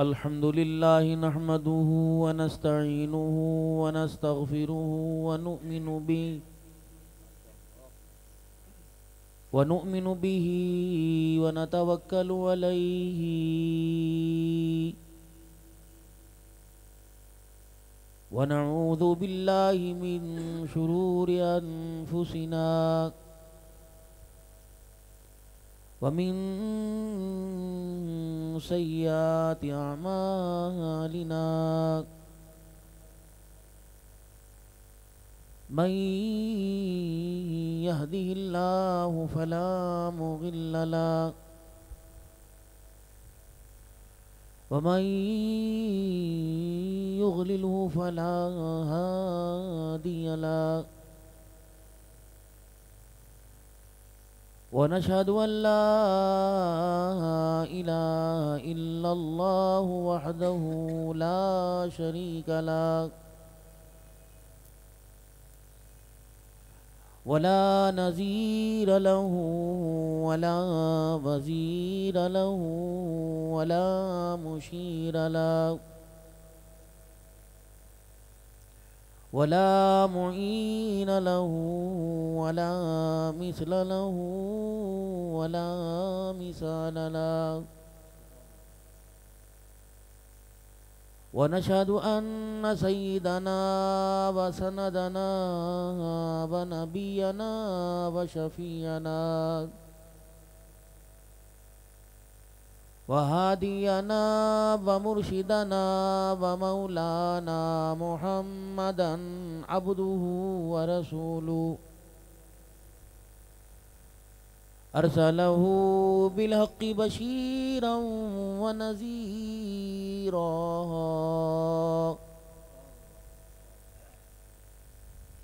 الحمد لله نحمده ونستعينه ونستغفره ونؤمن به ونتوكل عليه ونعوذ بالله من شرور أنفسنا ومن سيئات أعمالنا من يهده الله فلا مضل له ومن يضلله فلا هادي له ونشهد أن لا إله إلا الله وحده لا شريك له ولا نظير له ولا وزير له ولا مشير له ولا معين له ولا مثل له ولا مثال له ونشهد أن سيدنا وسندنا ونبينا وشفيعنا وهادينا ومرشدنا ومولانا محمدا عبده ورسوله أرسله بالحق بشيرا ونذيرا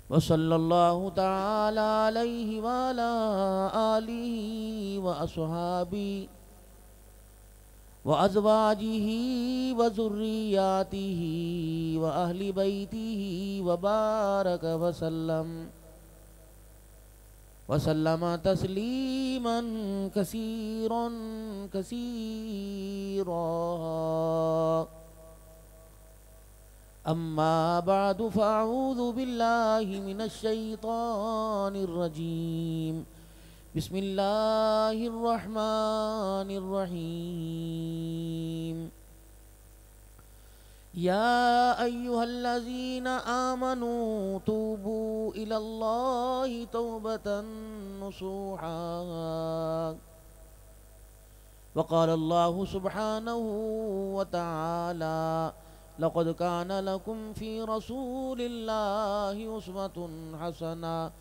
وصلى الله تعالى عليه وعلى آله وأصحابه وأزواجه وذرياته وأهل بيته وبارك وسلم تسليما كثيرا أما بعد فأعوذ بالله من الشيطان الرجيم بسم الله الرحمن الرحيم يا أيها الذين آمنوا توبوا إلى الله توبة نصوحا وقال الله سبحانه وتعالى لقد كان لكم في رسول الله أسوة حسنة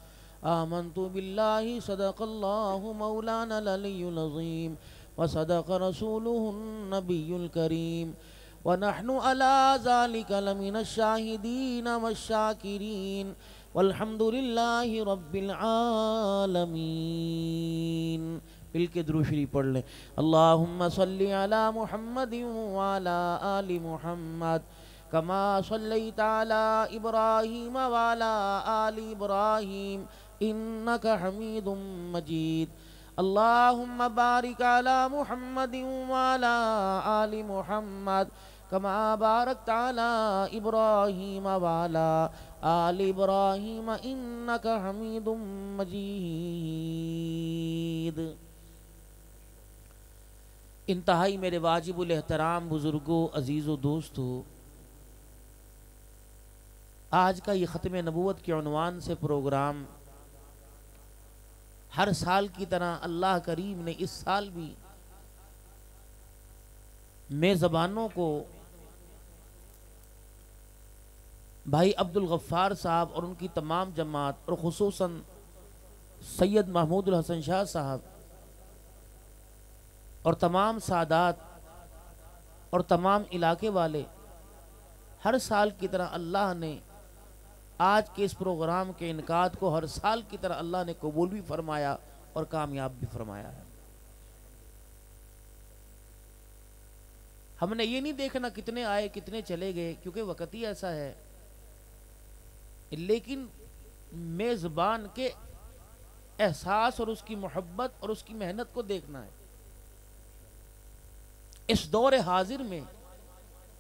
آمنت بالله صدق الله مولانا العلي العظيم وصدق رسوله النبي الكريم ونحن على ذلك لمن الشاهدين والشاكرين والحمد لله رب العالمين مل کے درود شریف پڑھ لیں اللہم صلی علی محمد وعلی آل محمد کما صلیت علی ابراہیم وعلی آل ابراہیم انک حمید مجید اللہم بارک علی محمد وعلی آل محمد کما بارکت علی ابراہیم وعلی آل ابراہیم انک حمید مجید انتہائی میرے واجب الاحترام بزرگوں عزیز و دوستو آج کا یہ ختم نبوت کے عنوان سے پروگرام ہر سال کی طرح اللہ کریم نے اس سال بھی میزبانوں کو بھائی عبدالغفار صاحب اور ان کی تمام جماعت اور خصوصاً سید محمود الحسن شاہ صاحب اور تمام سادات اور تمام علاقے والے ہر سال کی طرح اللہ نے آج کے اس پروگرام کے انعقاد کو ہر سال کی طرح اللہ نے قبول بھی فرمایا اور کامیاب بھی فرمایا ہے۔ ہم نے یہ نہیں دیکھنا کتنے آئے کتنے چلے گئے کیونکہ وقت ہی ایسا ہے، لیکن میزبان کے احساس اور اس کی محبت اور اس کی محنت کو دیکھنا ہے۔ اس دور حاضر میں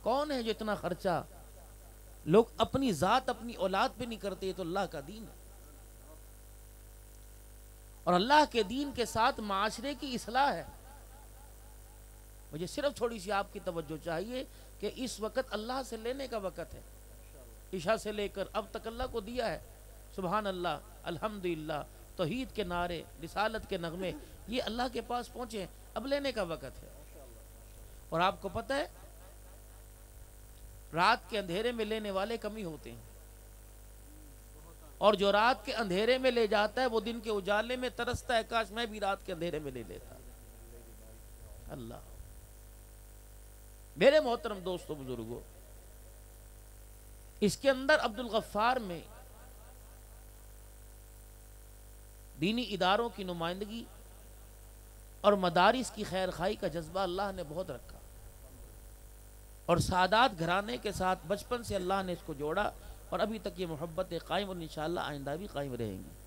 کون ہے جو اتنا خرچہ لوگ اپنی ذات اپنی اولاد پہ نہیں کرتے؟ یہ تو اللہ کا دین ہے، اور اللہ کے دین کے ساتھ معاشرے کی اصلاح ہے۔ مجھے صرف تھوڑی سی آپ کی توجہ چاہیے کہ اس وقت اللہ سے لینے کا وقت ہے، عشاء سے لے کر اب تک اللہ کو دیا ہے، سبحان اللہ، الحمدللہ، توحید کے نعرے، رسالت کے نغمے، یہ اللہ کے پاس پہنچے، اب لینے کا وقت ہے۔ اور آپ کو پتہ ہے رات کے اندھیرے میں لینے والے کم ہی ہوتے ہیں، اور جو رات کے اندھیرے میں لے جاتا ہے وہ دن کے اجالے میں ترستا ہے کاش میں بھی رات کے اندھیرے میں لے لیتا۔ اللہ، میرے محترم دوستو بزرگوں، اس کے اندر عبد الغفار میں دینی اداروں کی نمائندگی اور مدارس کی خیر خواہی کا جذبہ اللہ نے بہت رکھا، اور سادات گھرانے کے ساتھ بچپن سے اللہ نے اس کو جوڑا، اور ابھی تک یہ محبت قائم، اور انشاءاللہ آئندہ بھی قائم رہیں گی۔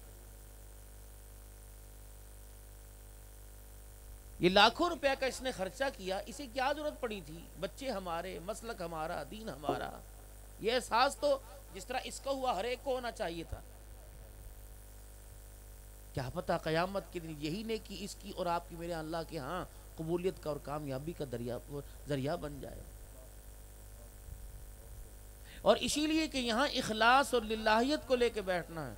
یہ لاکھوں روپے کا اس نے خرچہ کیا، اسے کیا ضرورت پڑی تھی؟ بچے ہمارے، مسلک ہمارا، دین ہمارا، یہ احساس تو جس طرح اس کا ہوا ہر ایک کو ہونا چاہیے تھا۔ کیا پتہ قیامت کے دن یہی نیکی اس کی اور آپ کی میرے اللہ کے ہاں قبولیت کا اور کامیابی کا ذریعہ بن جائے۔ اور اسی لیے کہ یہاں اخلاص اور للہیت کو لے کے بیٹھنا ہے،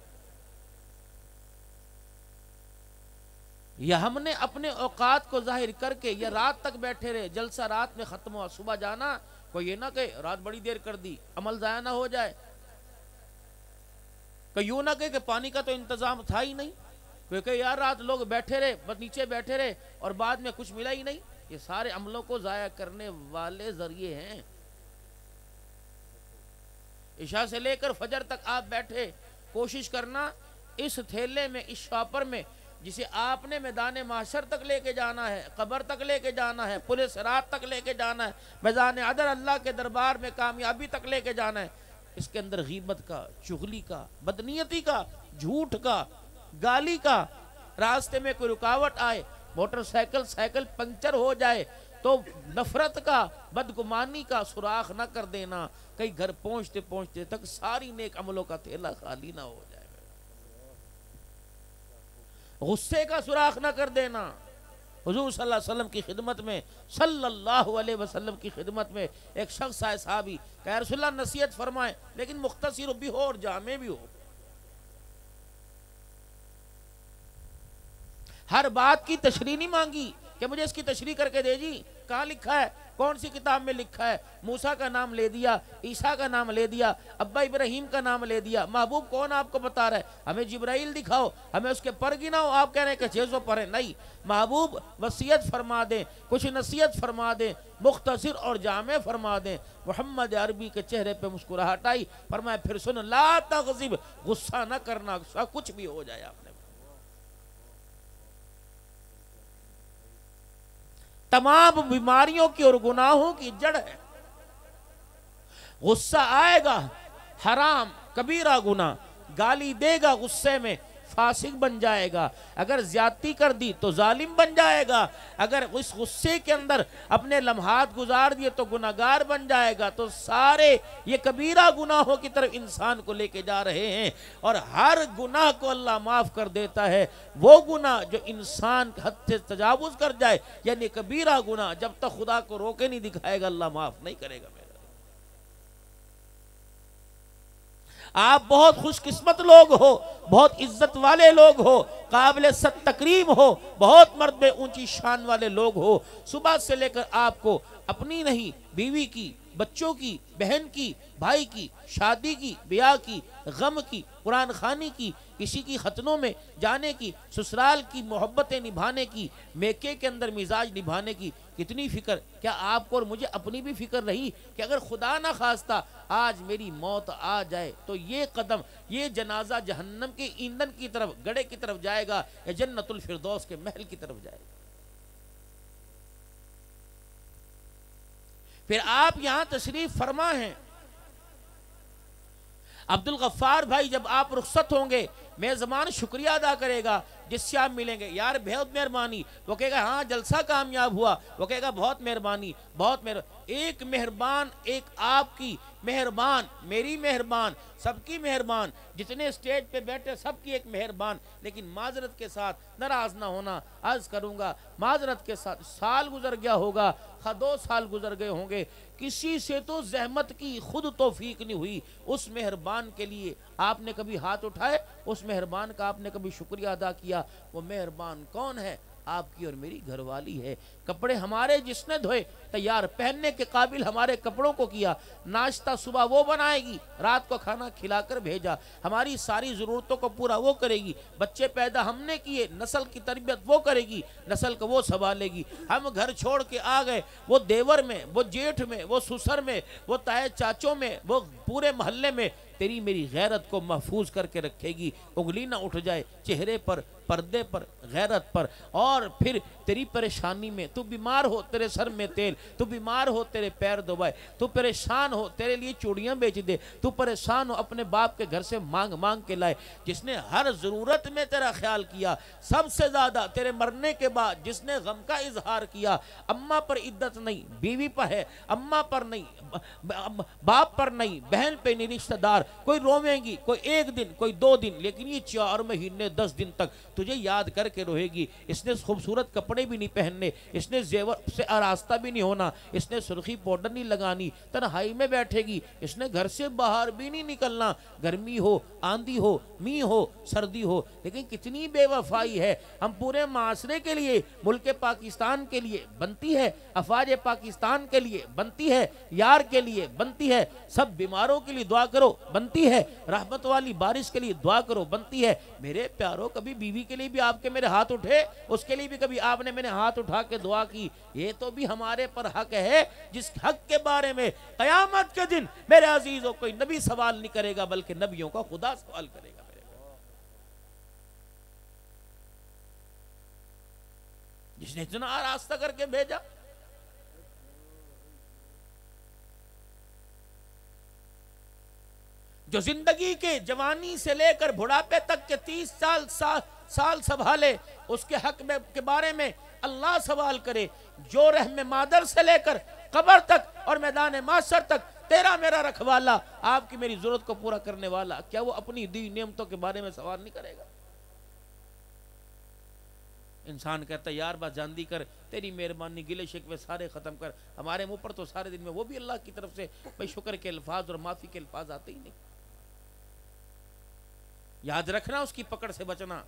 یا ہم نے اپنے اوقات کو ظاہر کر کے یا رات تک بیٹھے رہے، جلسہ رات میں ختم ہوا، صبح جانا، کوئی یہ نہ کہے رات بڑی دیر کر دی، عمل ضائع نہ ہو جائے، کوئی یوں نہ کہے کہ پانی کا تو انتظام تھا ہی نہیں، کوئی کہے یار رات لوگ بیٹھے رہے، بس نیچے بیٹھے رہے اور بعد میں کچھ ملا ہی نہیں۔ یہ سارے عملوں کو ضائع کرنے والے ذریعے ہیں۔ عشاء سے لے کر فجر تک آپ بیٹھے، کوشش کرنا اس تھیلے میں، اس شاپر میں جسے آپ نے میدان محشر تک لے کے جانا ہے، قبر تک لے کے جانا ہے، پل صراط تک لے کے جانا ہے، میدان عدل اللہ کے دربار میں کامیابی تک لے کے جانا ہے، اس کے اندر غیبت کا، چغلی کا، بدنیتی کا، جھوٹ کا، گالی کا، راستے میں کوئی رکاوٹ آئے، موٹر سائیکل پنکچر ہو جائے تو نفرت کا، بدگمانی کا سوراخ نہ کر دینا، کئی گھر پہنچتے پہنچتے تک ساری نیک عملوں کا تھیلا خالی نہ ہو جائے، غصے کا سوراخ نہ کر دینا۔ حضور صلی اللہ علیہ وسلم کی خدمت میں، صلی اللہ علیہ وسلم کی خدمت میں ایک شخص آئے صحابی کہ یا رسول اللہ نصیحت فرمائیں، لیکن مختصر بھی ہو اور جامع بھی ہو، ہر بات کی تشریح نہیں مانگی کہ مجھے اس کی تشریح کر کے دے جی، کہاں لکھا ہے، کون سی کتاب میں لکھا ہے؟ موسیٰ کا نام لے دیا، عیسیٰ کا نام لے دیا، ابا ابراہیم کا نام لے دیا۔ محبوب کون آپ کو بتا رہا ہے؟ ہمیں جبرائیل دکھاؤ، ہمیں اس کے پر گناؤ، آپ کہہ رہے ہیں کہ 600 پر ہیں۔ نہیں، محبوب وصیت فرما دیں، کچھ نصیحت فرما دیں، مختصر اور جامع فرما دیں۔ محمد عربی کے چہرے پہ مسکراہٹ آئی، فرمایا پھر سن، لا تغضب، غصہ نہ کرنا، کچھ بھی ہو جائے۔ آپ نے تمام بیماریوں کی اور گناہوں کی جڑ ہے، غصہ آئے گا حرام کبیرہ گناہ، گالی دے گا غصے میں فاسق بن جائے گا، اگر زیادتی کر دی تو ظالم بن جائے گا، اگر اس غصے کے اندر اپنے لمحات گزار دیے تو گناہگار بن جائے گا۔ تو سارے یہ کبیرہ گناہوں کی طرف انسان کو لے کے جا رہے ہیں، اور ہر گناہ کو اللہ معاف کر دیتا ہے۔ وہ گناہ جو انسان حد سے تجاوز کر جائے، یعنی کبیرہ گناہ، جب تک خدا کو روکے نہیں دکھائے گا اللہ معاف نہیں کرے گا۔ آپ بہت خوش قسمت لوگ ہو، بہت عزت والے لوگ ہو، قابل تکریم ہو، بہت مرتبے اونچی شان والے لوگ ہو، صبح سے لے کر آپ کو اپنی نہیں، بیوی کی، بچوں کی، بہن کی، بھائی کی، شادی کی، بیاہ کی، غم کی، قرآن خوانی کی، کسی کی ختنوں میں جانے کی، سسرال کی محبتیں نبھانے کی، میکے کے اندر مزاج نبھانے کی کتنی فکر۔ کیا آپ کو اور مجھے اپنی بھی فکر رہی کہ اگر خدا نہ خواستہ آج میری موت آ جائے تو یہ قدم، یہ جنازہ جہنم کے ایندھن کی طرف، گڑھے کی طرف جائے گا یا جنت الفردوس کے محل کی طرف جائے گا؟ پھر آپ یہاں تشریف فرما ہیں، عبد الغفار بھائی جب آپ رخصت ہوں گے، میزبان شکریہ ادا کرے گا جس سے آپ ملیں گے یار بہت مہربانی، وہ کہے گا ہاں جلسہ کامیاب ہوا، وہ کہے گا بہت مہربانی بہت ایک مہربان، ایک آپ کی مہربان، میری مہربان، سب کی مہربان، جتنے اسٹیج پہ بیٹھے سب کی ایک مہربان، لیکن معذرت کے ساتھ ناراض نہ ہونا، عرض کروں گا معذرت کے ساتھ سال گزر گیا ہوگا، 2 سال گزر گئے ہوں گے، کسی سے تو زحمت کی خود توفیق نہیں ہوئی، اس مہربان کے لیے آپ نے کبھی ہاتھ اٹھائے، اس مہربان کا آپ نے کبھی شکریہ ادا کیا؟ وہ مہربان کون ہے؟ آپ کی اور میری گھر والی ہے۔ کپڑے ہمارے جس نے دھوئے، تیار پہننے کے قابل ہمارے کپڑوں کو کیا، ناشتہ صبح وہ بنائے گی، رات کو کھانا کھلا کر بھیجا، ہماری ساری ضرورتوں کو پورا وہ کرے گی، بچے پیدا ہم نے کیے، نسل کی تربیت وہ کرے گی، نسل کو وہ سنبھالے گی۔ ہم گھر چھوڑ کے آ گئے، وہ دیور میں، وہ جیٹھ میں، وہ سسر میں، وہ تائے چاچوں میں، وہ پورے محلے میں تیری میری غیرت کو محفوظ کر کے رکھے گی، انگلی نہ اٹھ جائے چہرے پر، پردے پر، غیرت پر۔ اور پھر تیری پریشانی میں، تو بیمار ہو تیرے سر میں تیل، تو بیمار ہو تیرے پیر دبائے، تو پریشان ہو تیرے لیے چوڑیاں بیچ دے، تو پریشان ہو اپنے باپ کے گھر سے مانگ مانگ کے لائے، جس نے ہر ضرورت میں تیرا خیال کیا، سب سے زیادہ تیرے مرنے کے بعد جس نے غم کا اظہار کیا۔ اماں پر عدت نہیں، بیوی پر ہے، اماں پر نہیں، باپ پر نہیں، بہن پہ نہیں، رشتہ دار کوئی رویں گی، کوئی 1 دن، کوئی 2 دن، لیکن یہ 4 مہینے 10 دن تک تجھے یاد کر کے روئے گی۔ اس نے خوبصورت کپڑے بھی نہیں پہننے، اس نے زیور سے آراستہ بھی نہیں ہونا، اس نے سرخی پاؤڈر نہیں لگانی، تنہائی میں بیٹھے گی، اس نے گھر سے باہر بھی نہیں نکلنا، گرمی ہو، آندھی ہو، می ہو، سردی ہو، لیکن کتنی بے وفائی ہے۔ ہم پورے معاشرے کے لیے، ملک پاکستان کے لیے بنتی ہے، افواج پاکستان کے لیے بنتی ہے، یار کے لیے بنتی ہے، سب بیماروں کے لیے دعا کرو بنتی ہے، رحمت والی بارش کے لیے دعا کرو بنتی ہے۔ میرے پیاروں، کبھی بیوی کے لیے بھی آپ کے میرے ہاتھ اٹھے؟ اس کے لیے بھی کبھی آپ نے میرے ہاتھ اٹھا کے دعا کی؟ یہ تو بھی ہمارے پر حق ہے، جس حق کے بارے میں قیامت کے دن میرے عزیزوں کوئی نبی سوال نہیں کرے گا، بلکہ نبیوں کا خدا سوال کرے گا۔ جس نے اتنا آراستہ کر کے بھیجا، جو زندگی کے جوانی سے لے کر بڑھاپے تک کے 30 سال سنبھالے، اس کے حق میں کے بارے میں اللہ سوال کرے، جو رحم مادر سے لے کر قبر تک اور میدان محشر تک تیرا میرا رکھوالا، آپ کی میری ضرورت کو پورا کرنے والا، کیا وہ اپنی دی نعمتوں کے بارے میں سوال نہیں کرے گا؟ انسان کہتا ہے یار بس جاندی کر، تیری مہربانی، گلے شکوے سارے ختم کر، ہمارے منہ پر تو سارے دن میں وہ بھی اللہ کی طرف سے بھئی شکر کے الفاظ اور معافی کے الفاظ آتے ہی نہیں۔ یاد رکھنا، اس کی پکڑ سے بچنا۔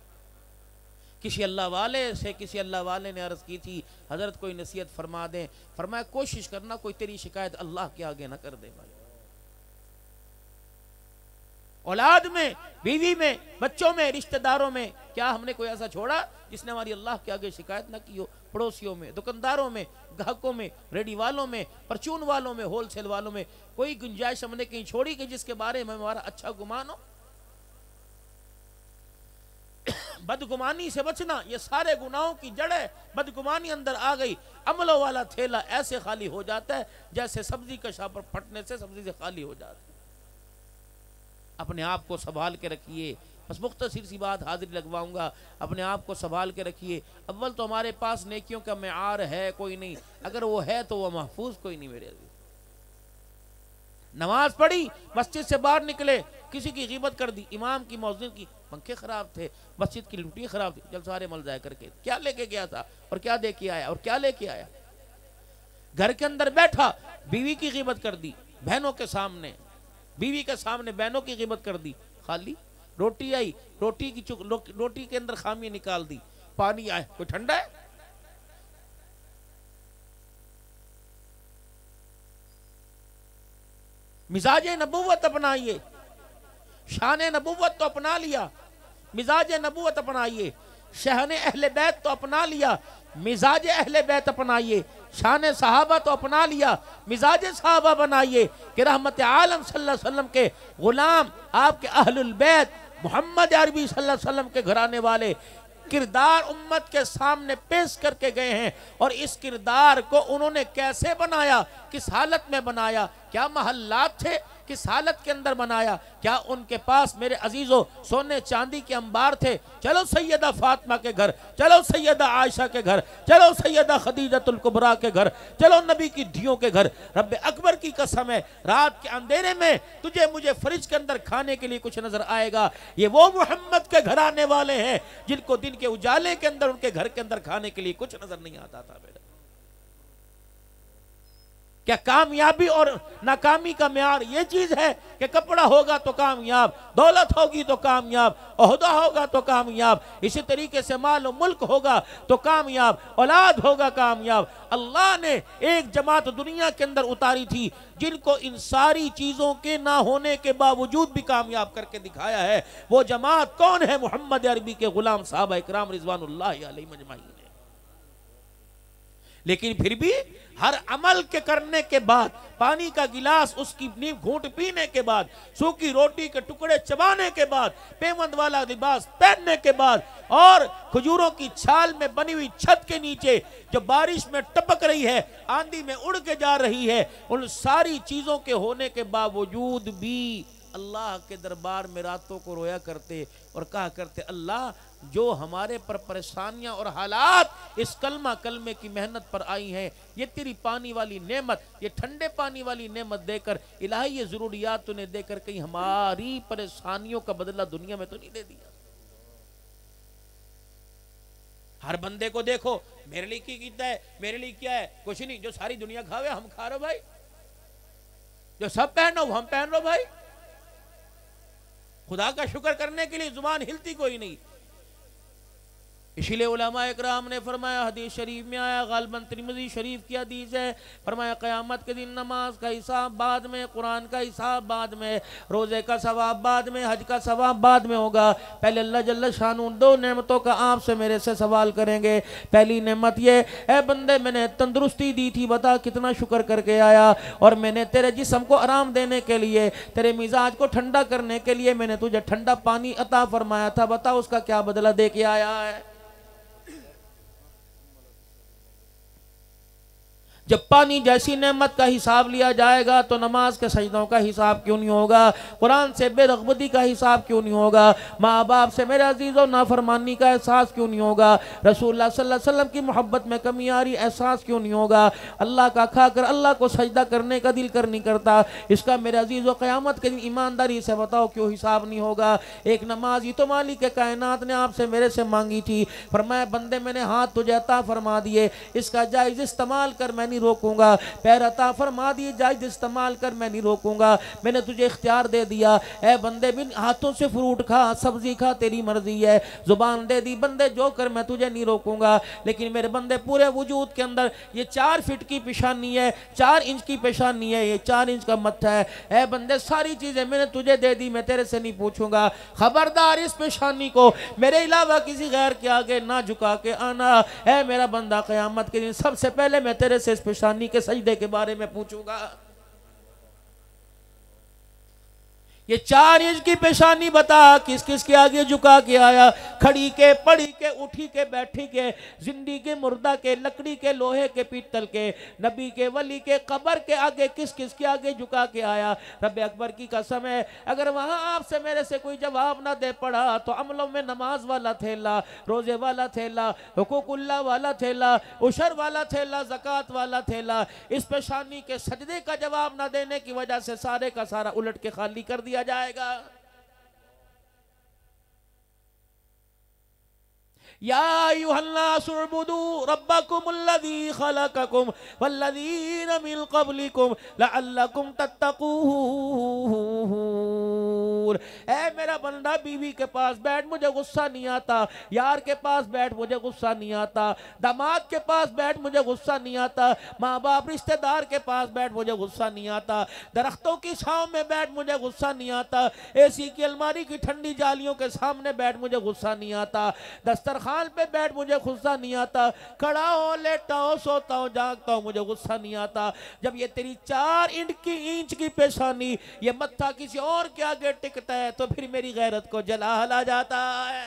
کسی اللہ والے نے عرض کی تھی حضرت کوئی نصیحت فرما دیں، فرمایا کوشش کرنا کوئی تیری شکایت اللہ کے آگے نہ کر دے بھائی۔ اولاد میں، بیوی میں، بچوں میں، رشتہ داروں میں، کیا ہم نے کوئی ایسا چھوڑا جس نے ہماری اللہ کے آگے شکایت نہ کی ہو؟ پڑوسیوں میں، دکانداروں میں، گاہکوں میں، ریڈی والوں میں، پرچون والوں میں، ہول سیل والوں میں، کوئی گنجائش ہم نے کہیں چھوڑی کہ جس کے بارے میں ہمارا اچھا گمان ہو؟ بدگمانی سے بچنا، یہ سارے گناہوں کی جڑ ہے۔ بدگمانی اندر آ گئی، عملوں والا تھیلا ایسے خالی ہو جاتا ہے جیسے سبزی کا شاپر پھٹنے سے سبزی سے خالی ہو جاتا ہے۔ اپنے آپ کو سنبھال کے رکھیے۔ بس مختصر سی بات حاضری لگواؤں گا، اپنے آپ کو سنبھال کے رکھیے۔ اول تو ہمارے پاس نیکیوں کا معیار ہے کوئی نہیں، اگر وہ ہے تو وہ محفوظ کوئی نہیں میرے عزیز۔ نماز پڑھی، مسجد سے باہر نکلے، کسی کی غیبت کر دی، امام کی، مؤذن کی، پنکھے خراب تھے، مسجد کی لوٹی خراب تھی، جب سارے مل جائے کر کے کیا لے کے گیا تھا اور کیا دے کے آیا اور کیا لے کے آیا؟ گھر کے اندر بیٹھا، بیوی کی غیبت کر دی، بہنوں کے سامنے، بیوی کے سامنے بہنوں کی غیبت کر دی، خالی روٹی آئی، روٹی کے اندر خامی نکال دی، پانی آئے، کوئی ٹھنڈا ہے؟ مزاج نبوت اپنائیے، شان نبوت تو اپنا لیا، مزاج نبوت اپنائیے، شان اہل بیت تو اپنا لیا، مزاج اہل بیت اپنائیے، شان صحابہ تو اپنا لیا، مزاج صحابہ بنائیے کہ رحمت عالم صلی اللہ علیہ وسلم کے غلام، آپ کے اہل البیت، محمد عربی صلی اللہ علیہ وسلم کے گھرانے والے کردار امت کے سامنے پیش کر کے گئے ہیں، اور اس کردار کو انہوں نے کیسے بنایا، کس حالت میں بنایا، کیا محلات تھے، کس حالت کے اندر بنایا؟ کیا ان کے پاس میرے عزیزوں سونے چاندی کے انبار تھے؟ چلو سیدہ فاطمہ کے گھر، چلو سیدہ عائشہ کے گھر، چلو سیدہ خدیجۃ الکبریٰ کے گھر، چلو نبی کی دھیوں کے گھر۔ رب اکبر کی قسم ہے، رات کے اندھیرے میں تجھے مجھے فریج کے اندر کھانے کے لیے کچھ نظر آئے گا، یہ وہ محمد کے گھر آنے والے ہیں جن کو دن کے اجالے کے اندر ان کے گھر کے اندر کھانے کے لیے کچھ نظر نہیں آتا تھا۔ میرے کیا کامیابی اور ناکامی کا معیار یہ چیز ہے کہ کپڑا ہوگا تو کامیاب، دولت ہوگی تو کامیاب، عہدہ ہوگا تو کامیاب، اسی طریقے سے مال و ملک ہوگا تو کامیاب، اولاد ہوگا کامیاب؟ اللہ نے ایک جماعت دنیا کے اندر اتاری تھی جن کو ان ساری چیزوں کے نہ ہونے کے باوجود بھی کامیاب کر کے دکھایا ہے۔ وہ جماعت کون ہے؟ محمد عربی کے غلام صحابہ اکرام رضوان اللہ علیہم اجمعین۔ لیکن پھر بھی ہر عمل کے کرنے کے بعد، پانی کا گلاس اس کی نیم گھونٹ پینے کے بعد، سوکھی روٹی کے ٹکڑے چبانے کے بعد، پیوند والا لباس پہننے کے بعد، اور کھجوروں کی چھال میں بنی ہوئی چھت کے نیچے جو بارش میں ٹپک رہی ہے، آندھی میں اڑ کے جا رہی ہے، ان ساری چیزوں کے ہونے کے باوجود بھی اللہ کے دربار میں راتوں کو رویا کرتے اور کہا کرتے، اللہ جو ہمارے پر پریشانیاں اور حالات اس کلمے کی محنت پر آئی ہیں، یہ تیری پانی والی نعمت، یہ ٹھنڈے پانی والی نعمت دے کر الہی یہ ضروریات تو نے دے کر کہیں ہماری پریشانیوں کا بدلہ دنیا میں تو نہیں دے دیا۔ ہر بندے کو دیکھو، میرے لیے کی کیتا ہے، میرے لیے کیا ہے؟ کچھ نہیں، جو ساری دنیا کھاوے ہم کھا رہے بھائی، جو سب پہنو ہم پہن رہے بھائی۔ خدا کا شکر کرنے کے لیے زبان ہلتی کوئی نہیں۔ اسی لئے علماء اکرام نے فرمایا، حدیث شریف میں آیا، غالباً ترمذی شریف کی حدیث ہے، فرمایا قیامت کے دن نماز کا حساب بعد میں، قرآن کا حساب بعد میں، روزے کا ثواب بعد میں، حج کا ثواب بعد میں ہوگا۔ پہلے اللہ جل شانہ دو نعمتوں کا آپ سے میرے سے سوال کریں گے۔ پہلی نعمت یہ، اے بندے میں نے تندرستی دی تھی، بتا کتنا شکر کر کے آیا، اور میں نے تیرے جسم کو آرام دینے کے لیے، تیرے مزاج کو ٹھنڈا کرنے کے لیے میں نے تجھے ٹھنڈا پانی عطا فرمایا تھا، بتا اس کا کیا بدلہ دے کے آیا ہے؟ جب پانی جیسی نعمت کا حساب لیا جائے گا تو نماز کے سجدوں کا حساب کیوں نہیں ہوگا؟ قرآن سے بے رغبتی کا حساب کیوں نہیں ہوگا؟ ماں باپ سے میرے عزیزوں نافرمانی کا احساس کیوں نہیں ہوگا؟ رسول اللہ صلی اللہ علیہ وسلم کی محبت میں کمی آ رہی، احساس کیوں نہیں ہوگا؟ اللہ کا کھا کر اللہ کو سجدہ کرنے کا دل کر نہیں کرتا، اس کا میرے عزیزوں قیامت کے دن ایمانداری سے بتاؤ کیوں حساب نہیں ہوگا؟ ایک نماز ہی تو مالک کائنات نے آپ سے میرے سے مانگی تھی، فرمایا بندے میں نے ہاتھ تجھے عطا فرما دیے، اس کا جائز استعمال کر، میں نہیں روکوں گا، پیر عطا فرما دیے، جائز استعمال کر، میں نہیں روکوں گا، میں نے تجھے اختیار دے دیا، اے بندے بن ہاتھوں سے فروٹ کھا، سبزی کھا، تیری مرضی ہے، زبان دے دی بندے جو کر، میں تجھے نہیں روکوں گا، لیکن میرے بندے پورے وجود کے اندر یہ 4 فٹ کی پیشانی ہے، 4 انچ کی پیشانی ہے، یہ 4 انچ کا متھا ہے، اے بندے ساری چیزیں میں نے تجھے دے دی، میں تیرے سے نہیں پوچھوں گا، خبردار اس پیشانی کو میرے علاوہ کسی غیر کے آگے نہ جھکا کے آنا، اے میرا بندہ قیامت کے دن سب سے پہلے میں تیرے سے اس پیشانی کے سجدے کے بارے میں پوچھوں گا۔ یہ 4 انچ کی پیشانی بتا کس کس کے آگے جھکا کے آیا؟ کھڑی کے، پڑی کے، اٹھی کے، بیٹھی کے، زندگی کے، مردہ کے، لکڑی کے، لوہے کے، پیتل کے، نبی کے، ولی کے، قبر کے آگے کس کس کے آگے جھکا کے آیا؟ رب اکبر کی قسم ہے، اگر وہاں آپ سے میرے سے کوئی جواب نہ دے پڑا تو عملوں میں نماز والا تھیلا، روزے والا تھیلا، حقوق اللہ والا تھیلا، عشر والا تھیلا، زکوٰۃ والا تھیلا، اس پیشانی کے سجدے کا جواب نہ دینے کی وجہ سے سارے کا سارا الٹ کے خالی کر دیا جائے گا۔ یا ایھا الناس اعبدوا ربکم الذی خلقکم والذین من قبلکم لعلکم تتقون۔ اے میرا بندہ، بیوی کے پاس بیٹھ مجھے غصہ نہیں آتا، یار کے پاس بیٹھ مجھے غصہ نہیں آتا، داماد کے پاس بیٹھ مجھے غصہ نہیں آتا، ماں باپ رشتہ دار کے پاس بیٹھ مجھے غصہ نہیں آتا، درختوں کی چھاؤں میں بیٹھ مجھے غصہ نہیں آتا، اے سی کی الماری کی ٹھنڈی جالیوں کے سامنے بیٹھ مجھے غصہ نہیں آتا، دسترخوان پہ بیٹھ مجھے غصہ نہیں آتا، کھڑا ہو، لیٹا ہو، سوتا ہو، جاگتا ہو، مجھے غصہ نہیں آتا۔ جب یہ تیری 4 انچ کی پیشانی، یہ متھا کسی اور کے آگے ٹکتا ہے تو پھر میری غیرت کو جلال آ جاتا ہے۔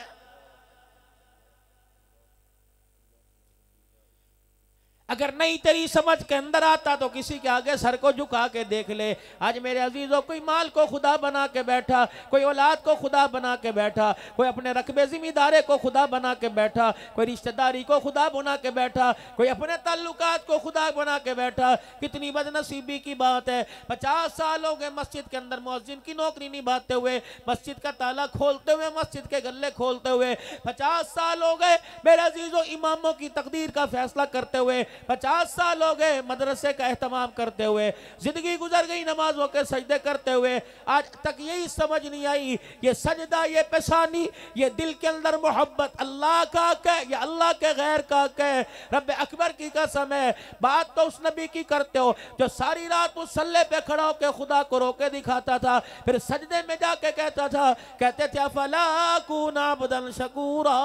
اگر نہیں تیری سمجھ کے اندر آتا تو کسی کے آگے سر کو جھکا کے دیکھ لے. آج میرے عزیزوں کوئی مال کو خدا بنا کے بیٹھا, کوئی اولاد کو خدا بنا کے بیٹھا, کوئی اپنے رقبے ذمہ دارے کو خدا بنا کے بیٹھا, کوئی رشتہ داری کو خدا بنا کے بیٹھا, کوئی اپنے تعلقات کو خدا بنا کے بیٹھا. کتنی بد نصیبی کی بات ہے. 50 سال ہو گئے مسجد کے اندر مؤذن کی نوکری نبھاتے ہوئے, مسجد کا تالا کھولتے ہوئے, مسجد کے گلے کھولتے ہوئے. 50 سال ہو گئے میرے عزیزوں اماموں کی تقدیر کا فیصلہ کرتے ہوئے. 50 سال ہو گئے مدرسے کا اہتمام کرتے ہوئے. زندگی گزر گئی نمازوں کے سجدے کرتے ہوئے. آج تک یہی سمجھ نہیں آئی یہ سجدہ, یہ پیشانی, یہ دل کے اندر محبت اللہ کا کہ یا اللہ کے غیر کا کہ. رب اکبر کی قسم ہے بات تو اس نبی کی کرتے ہو جو ساری رات مصلی پہ کھڑا ہو کے خدا کو رو کے دکھاتا تھا, پھر سجدے میں جا کے کہتا تھا, کہتے تھے افلا اکون عبدا شکورا,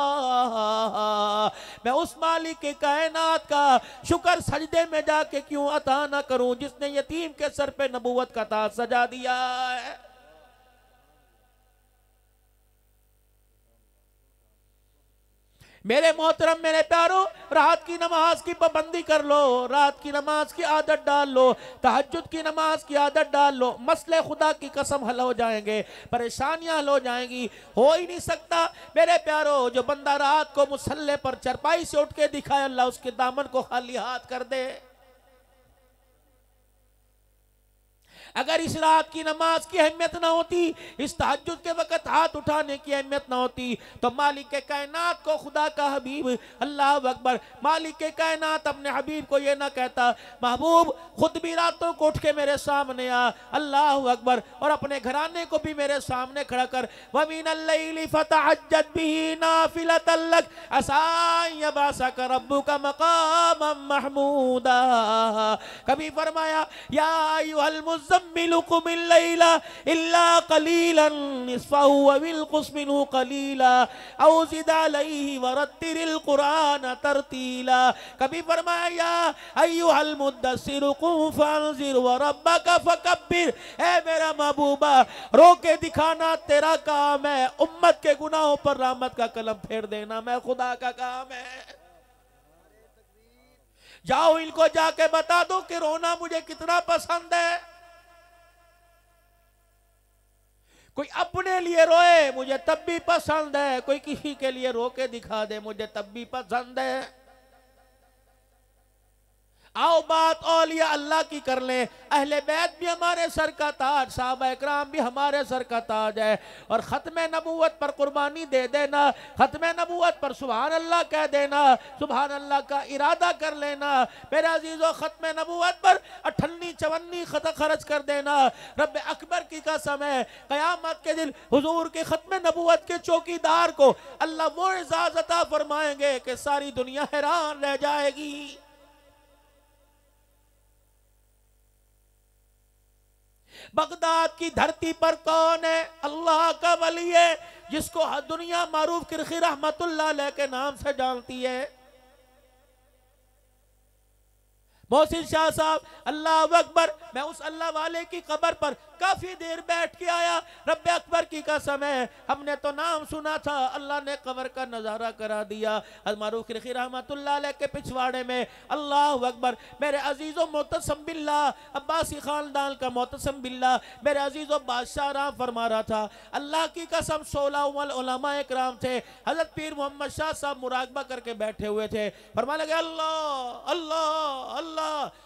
میں اس مالک کے کائنات کا شکر سجدے میں جا کے کیوں عطا نہ کروں جس نے یتیم کے سر پہ نبوت کا تاج سجا دیا ہے. میرے محترم میرے پیارو, رات کی نماز کی پابندی کر لو, رات کی نماز کی عادت ڈال لو, تہجد کی نماز کی عادت ڈال لو. مسئلے خدا کی قسم حل ہو جائیں گے, پریشانیاں حل ہو جائیں گی. ہو ہی نہیں سکتا میرے پیارو جو بندہ رات کو مصلی پر چرپائی سے اٹھ کے دکھائے اللہ اس کے دامن کو خالی ہاتھ کر دے. اگر اس رات کی نماز کی اہمیت نہ ہوتی, اس تہجد کے وقت ہاتھ اٹھانے کی اہمیت نہ ہوتی, تو مالک کائنات کو خدا کا حبیب, اللہ اکبر, مالک کائنات اپنے حبیب کو یہ نہ کہتا محبوب خود بھی راتوں کو اٹھ کے میرے سامنے آ, اللہ اکبر, اور اپنے گھرانے کو بھی میرے سامنے کھڑا کر. وَمِنَ اللَّيْلِ فَتَعَجَّدْ بِهِ نَافِلَةً لَكَ عَسَىٰ أَن يَبْعَثَكَ رَبُّكَ مَقَامًا مَحْمُودًا. کبھی فرمایا یا ایھا المزمل قم اللیل الا قلیلا نصفہ وانقص منہ قلیلا او زد علیہ ورتل القرآن ترتیلا. کبھی فرمایا یا ایھا المدثر قم فانذر وربک فکبر. اے میرا محبوبہ رو کے دکھانا تیرا کام ہے, امت کے گناہوں پر رحمت کا قلم پھیر دینا میں خدا کا کام ہے. جاؤ ان کو جا کے بتا دو کہ رونا مجھے کتنا پسند ہے. کوئی اپنے لیے روئے مجھے تب بھی پسند ہے, کوئی کسی کے لیے رو کے دکھا دے مجھے تب بھی پسند ہے. آؤ بات اولیاء اللہ کی کر لیں. اہل بیت بھی ہمارے سر کا تاج, صحابہ اکرام بھی ہمارے سر کا تاج ہے, اور ختم نبوت پر قربانی دے دینا, ختم نبوت پر سبحان اللہ کہہ دینا, سبحان اللہ کا ارادہ کر لینا. میرے عزیزو ختم نبوت پر 58-54 خرچ کر دینا. رب اکبر کی قسم ہے قیامت کے دن حضور کے ختم نبوت کے چوکیدار کو اللہ وہ اعزاز عطا فرمائیں گے کہ ساری دنیا حیران رہ جائے گی. بغداد کی دھرتی پر کون ہے؟ اللہ کا ولی ہے جس کو دنیا معروف کرخی رحمت اللہ علیہ کے نام سے جانتی ہے. محسن شاہ صاحب اللہ اکبر, میں اس اللہ والے کی قبر پر کافی دیر بیٹھ کے آیا. رب اکبر کی قسم ہے ہم نے تو نام سنا تھا, اللہ نے قبر کا نظارہ کرا دیا. معروف کرخی رحمت اللہ علیہ کے پچھواڑے میں اللہ اکبر میرے عزیز و معتصم باللہ, عباسی خاندان کا معتصم باللہ میرے عزیز و بادشاہ رام فرما رہا تھا. اللہ کی قسم 16 علماء اکرام تھے. حضرت پیر محمد شاہ صاحب مراقبہ کر کے بیٹھے ہوئے تھے. فرما لگے اللہ اللہ اللہ.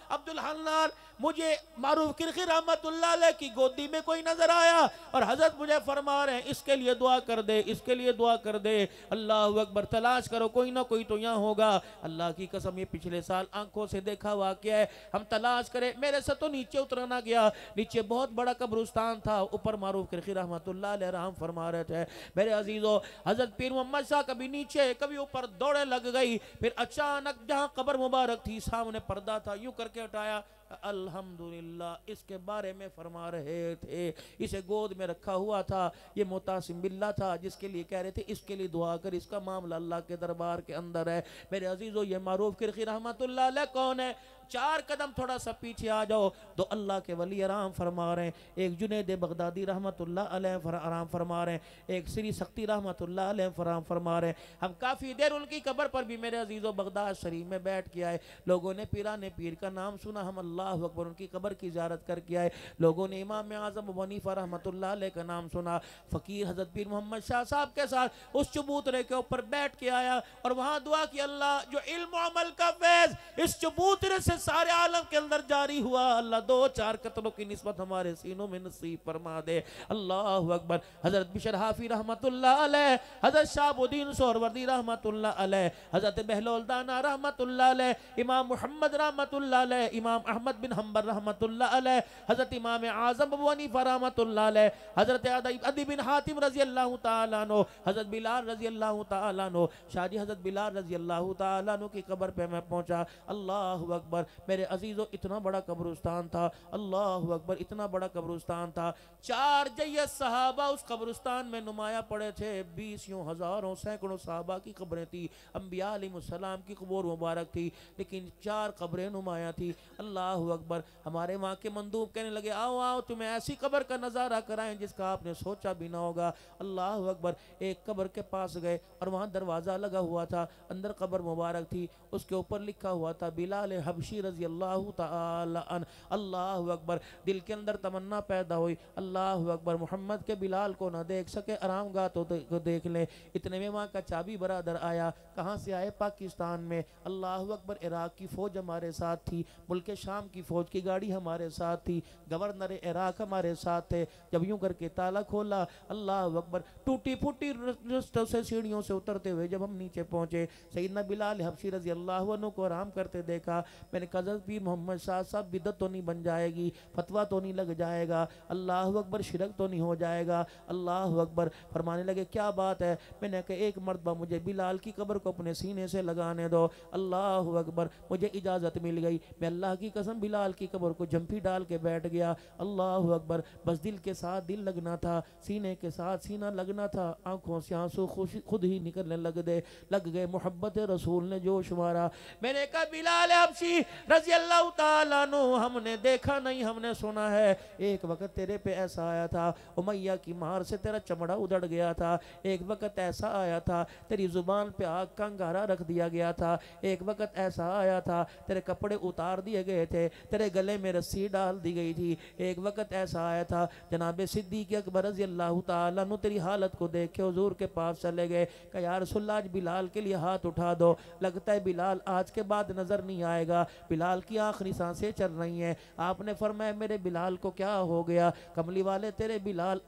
عبدالحنان مجھے معروف کرخی رحمت اللہ علیہ کی گودی میں کوئی نظر آیا, اور حضرت مجھے فرما رہے ہیں اس کے لیے دعا کر دے, اس کے لیے دعا کر دے. اللہ اکبر, تلاش کرو کوئی نہ کوئی تو یہاں ہوگا. اللہ کی قسم یہ پچھلے سال آنکھوں سے دیکھا واقعہ ہے. ہم تلاش کرے, میرے سے تو نیچے اترنا گیا, نیچے بہت بڑا قبرستان تھا, اوپر معروف کرخی رحمت اللہ علیہ رحم فرما رہے تھے. میرے عزیزو حضرت پیر محمد شاہ کبھی نیچے کبھی اوپر دوڑے لگ گئی. پھر اچانک جہاں قبر مبارک تھی سامنے پردہ تھا, یوں کر کے ہٹایا. الحمدللہ اس کے بارے میں فرما رہے تھے, اسے گود میں رکھا ہوا تھا, یہ معتصم باللہ تھا جس کے لیے کہہ رہے تھے اس کے لیے دعا کر, اس کا معاملہ اللہ کے دربار کے اندر ہے. میرے عزیزو یہ معروف کرخی رحمت اللہ علیہ کون ہے؟ 4 قدم تھوڑا سا پیچھے آ جاؤ تو اللہ کے ولی آرام فرما رہے ہیں. ایک جنید بغدادی رحمت اللہ علیہ آرام فرما رہے ہیں, ایک سری سختی رحمت اللہ علیہ آرام فرما رہے ہیں. ہم کافی دیر ان کی قبر پر بھی میرے عزیزو بغداد شریف میں بیٹھ کے آئے. لوگوں نے پیران پیر کا نام سنا, ہم اللہ اکبر ان کی قبر کی زیارت کر کے آئے. لوگوں نے امام اعظم ابو حنیفہ رحمت اللہ علیہ کا نام سنا. فقیر حضرت پیر محمد شاہ صاحب کے ساتھ اس چبوترے کے اوپر بیٹھ کے آیا اور وہاں دعا کی, اللہ جو علم و عمل کا فیض اس چبوترے سے سارے عالم کے اندر جاری ہوا, اللہ 2-4 قتلوں کی نسبت ہمارے سینوں میں نصیب فرما دے. اللہ اکبر. حضرت بشر حافی رحمت اللہ علیہ, حضرت شاہب الدین سہروردی رحمت اللہ علیہ, حضرت بہلول دانا رحمت اللہ علیہ, امام محمد رحمت اللہ علیہ, امام احمد بن حنبل رحمت اللہ علیہ, حضرت امام اعظم ابو حنیفہ رحمت اللہ علیہ, حضرت عدی بن حاتم رضی اللہ تعالیٰ عنہ, حضرت بلال رضی اللہ تعالیٰ عنہ. شاہ جی حضرت بلال رضی اللہ تعالیٰ عنہ کی قبر پہ میں پہنچا. اللہ اکبر. میرے عزیزو اتنا بڑا قبرستان تھا, اللہ اکبر, اتنا بڑا قبرستان تھا. 4 جیت صحابہ اس قبرستان میں نمایاں پڑے تھے. 20 ہزاروں سینکڑوں صحابہ کی قبریں تھی, انبیاء علیہ السلام کی قبور مبارک تھی, لیکن 4 قبریں نمایاں تھی. اللہ اکبر. ہمارے وہاں کے مندوب کہنے لگے, آؤ آؤ تمہیں ایسی قبر کا نظارہ کرائیں جس کا آپ نے سوچا بھی نہ ہوگا. اللہ اکبر. ایک قبر کے پاس گئے اور وہاں دروازہ لگا ہوا تھا, اندر قبر مبارک تھی, اس کے اوپر لکھا ہوا تھا بلال حبشی رضی اللہ تعالی عنہ. اللہ اکبر. دل کے اندر تمنا پیدا ہوئی, اللہ اکبر, محمد کے بلال کو نہ دیکھ سکے, آرام گاہ تو دیکھ لیں. اتنے میں وہاں کا چابی برادر آیا. کہاں سے آئے؟ پاکستان میں. اللہ اکبر. عراق کی فوج ہمارے ساتھ تھی, ملک شام کی فوج کی گاڑی ہمارے ساتھ تھی, گورنر عراق ہمارے ساتھ تھے. جب یوں کر کے تالا کھولا, اللہ اکبر, ٹوٹی پھوٹی رستوں سے سیڑھیوں سے اترتے ہوئے جب ہم نیچے پہنچے, سیدنا بلال حبشی رضی اللہ عنہ کو آرام کرتے دیکھا. میں نے کہا حضرت پیر محمد شاہ صاحب بدعت تو نہیں بن جائے گی, فتویٰ تو نہیں لگ جائے گا, اللہ اکبر, شرک تو نہیں ہو جائے گا؟ اللہ اکبر. فرمانے لگے کیا بات ہے؟ میں نے کہا ایک مرتبہ مجھے بلال کی قبر کو اپنے سینے سے لگانے دو. اللہ اکبر. مجھے اجازت مل گئی. میں اللہ کی قسم بلال کی قبر کو جھمپی ڈال کے بیٹھ گیا. اللہ اکبر. بس دل کے ساتھ دل لگنا تھا, سینے کے ساتھ سینہ لگنا تھا, آنکھوں سے آنسو خود ہی نکلنے لگ گئے. محبت رسول نے جوش مارا. میں نے کہا بلال حبشی رضی اللہ تعالیٰ عنہ, ہم نے دیکھا نہیں, ہم نے سنا ہے. ایک وقت تیرے پہ ایسا آیا تھا, امیہ کی مار سے تیرا چمڑا ادڑ گیا تھا. ایک وقت ایسا آیا تھا, تیری زبان پہ آگ کا انگارہ رکھ دیا گیا تھا. ایک وقت ایسا آیا تھا, تیرے کپڑے اتار دیے گئے تھے, تیرے گلے میں رسی ڈال دی گئی تھی. ایک وقت ایسا آیا تھا, جناب صدیق اکبر رضی اللہ تعالیٰ عنہ تیری حالت کو دیکھ کے حضور کے پاس چلے گئے. کہ یا رسول اللہ, آج بلال کے لیے ہاتھ اٹھا دو, لگتا ہے بلال آج کے بعد نظر نہیں آئے گا, بلال کی آخری سانسیں چل رہی ہیں. آپ نے فرمایا میرے بلال کو کیا ہو گیا؟ کملی والے, تیرے بلال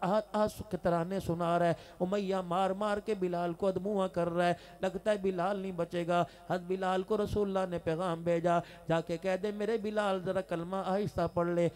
کے ترانے سنا رہا ہے, امیہ مار مار کے بلال کو ادموا کر رہا ہے, لگتا ہے بلال نہیں بچے گا. حضرت بلال کو رسول اللہ نے پیغام بھیجا, جا کے کہہ دے میرے بلال ذرا کلمہ آہستہ پڑھ لے,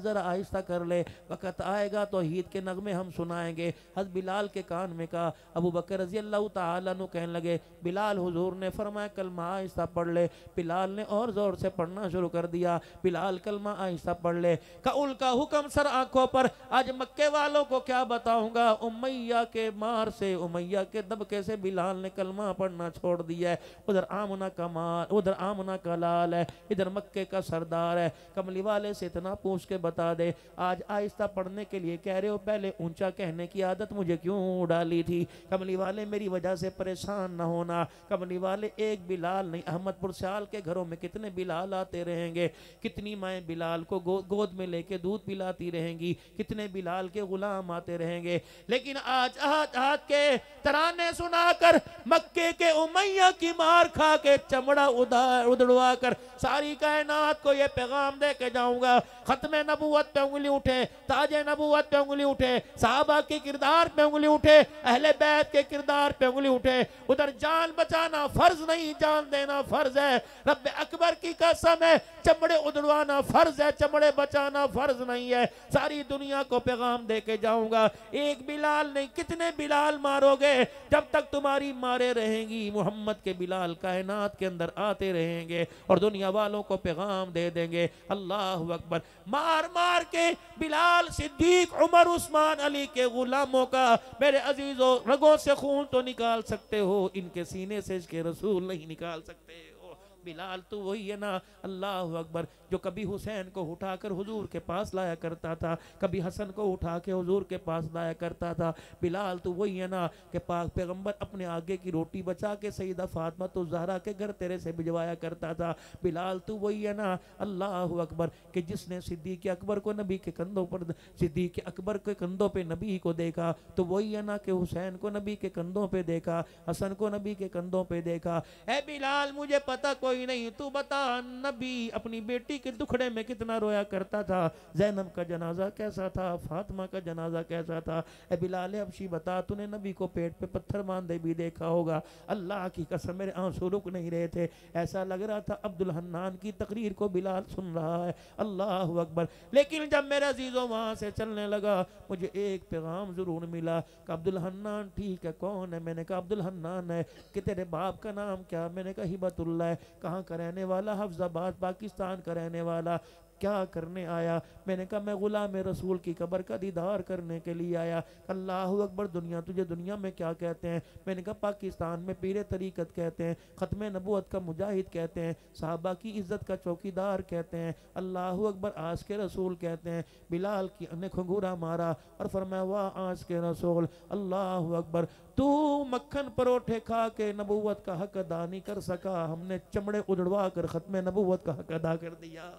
ذرا آہستہ کر لے, وقت آئے گا توحید کے نغمے ہم سنائیں گے. حضرت بلال کے کان میں کہا. ابو بکر رضی اللہ تعالیٰ عنہ کہنے لگے بلال, حضور نے فرمایا کلمہ آہستہ پڑھ لے. بلال نے اور زور سے پڑھنا شروع کر دیا. بلال کلمہ آہستہ پڑھ لے. قول کا حکم سر آنکھوں پر. آج مکے والوں کو کیا بتاؤں گا, امیہ کے مار سے, امیہ کے دبکے سے بلال نے کلمہ پڑھنا چھوڑ دیا ہے. ادھر آمنہ کا مار, ادھر آمنہ کا لال ہے, ادھر مکے کا سردار ہے. کملی والے سے اتنا پوچھ کے بتا دے, آج آہستہ پڑھنے کے لیے کہہ رہے ہو, پہلے اونچا کہنے کی عادت مجھے کیوں ڈالی تھی؟ کملی والے میری وجہ سے پریشان نہ ہونا. کملی والے ایک بلال نہیں, احمد پور سیال کے گھروں میں کتنے بلال آتے رہیں گے, کتنی مائیں بلال کو گود میں لے کے دودھ پلاتی رہیں گی, کتنے بلال کے غلام آتے رہیں گے, لیکن آج ہاتھ کے ترانے سنا کر, مکے کے امیہ کی مار کھا کے, چمڑا ادڑوا کر ساری کائنات کو یہ پیغام دے کے جاؤں گا, ختم نبوت پہ انگلی اٹھے, تاج نبوت پہ انگلی اٹھے, صحابہ کی کردار پہ انگلی اٹھے, اہل بیت کے کردار پہ انگلی اٹھے. ادھر جان بچانا فرض نہیں, جان دینا فرض ہے. رب اکبر کی قسم ہے, چمڑے ادڑوانا فرض ہے, چمڑے بچانا فرض نہیں ہے. ساری دنیا کو پیغام دے کے جاؤں گا. ایک بلال نہیں, کتنے بلال مارو گے؟ جب تک تمہاری مارے رہیں گی, محمد کے بلال کائنات کے اندر آتے رہیں گے اور دنیا والوں کو پیغام دے دیں گے. اللہ اکبر. مار مار کے بلال, صدیق, عمر, عثمان, علی کے غلاموں کا میرے عزیزوں رگوں سے خون تو نکال سکتے ہو, ان کے سینے سے اس کے رسول نہیں نکال سکتے ہو. بلال تو وہی ہے نا، اللہ اکبر، جو کبھی حسین کو اٹھا کر حضور کے پاس لایا کرتا تھا، کبھی حسن کو اٹھا کے حضور کے پاس لایا کرتا تھا۔ بلال تو وہی ہے نا کہ پاک پیغمبر اپنے آگے کی روٹی بچا کے سیدہ فاطمہ تو زہرا کے گھر تیرے سے بھجوایا کرتا تھا۔ بلال تو وہی ہے نا، اللہ اکبر، کہ جس نے صدیق اکبر کو نبی کے کندھوں پر، صدیق اکبر کے کندھوں پہ نبی کو دیکھا، تو وہی ہے نا کہ حسین کو نبی کے کندھوں پہ دیکھا، حسن کو نبی کے کندھوں پہ دیکھا۔ اے بلال مجھے پتہ کوئی نہیں، تو بتا نبی اپنی بیٹی کے دکھڑے میں کتنا رویا کرتا تھا، زینب کا جنازہ کیسا تھا، فاطمہ کا جنازہ کیسا تھا۔ اے بلال حبشی بتا، تو نے نبی کو پیٹ پہ پتھر باندھے بھی دیکھا ہوگا، اللہ کی قسم میرے آنسو رک نہیں رہے تھے، ایسا لگ رہا تھا عبد الحنان کی تقریر کو بلال سن رہا ہے، اللہ اکبر۔ لیکن جب میرے عزیزوں وہاں سے چلنے لگا، مجھے ایک پیغام ضرور ملا کہ عبد الحنان ٹھیک ہے، کون ہے؟ میں نے کہا عبد الحنان ہے۔ کہ تیرے باپ کا نام کیا؟ میں نے کہا ہبت اللہ ہے۔ کہاں کا رہنے والا؟ حفظ آباد پاکستان کا رہنے والا۔ کیا کرنے آیا؟ میں نے کہا میں غلام رسول کی قبر کا دیدار کرنے کے لیے آیا۔ اللہ اکبر، دنیا تجھے دنیا میں کیا کہتے ہیں؟ میں نے کہا پاکستان میں پیر طریقت کہتے ہیں، ختم نبوت کا مجاہد کہتے ہیں، صحابہ کی عزت کا چوکیدار کہتے ہیں، اللہ اکبر، آس کے رسول کہتے ہیں۔ بلال کی نے کھنگورا مارا اور فرمایا واہ آس کے رسول، اللہ اکبر، تو مکھن پروٹھے کھا کے نبوت کا حق ادا نہیں کر سکا، ہم نے چمڑے اجڑوا کر ختم نبوت کا حق ادا کر دیا۔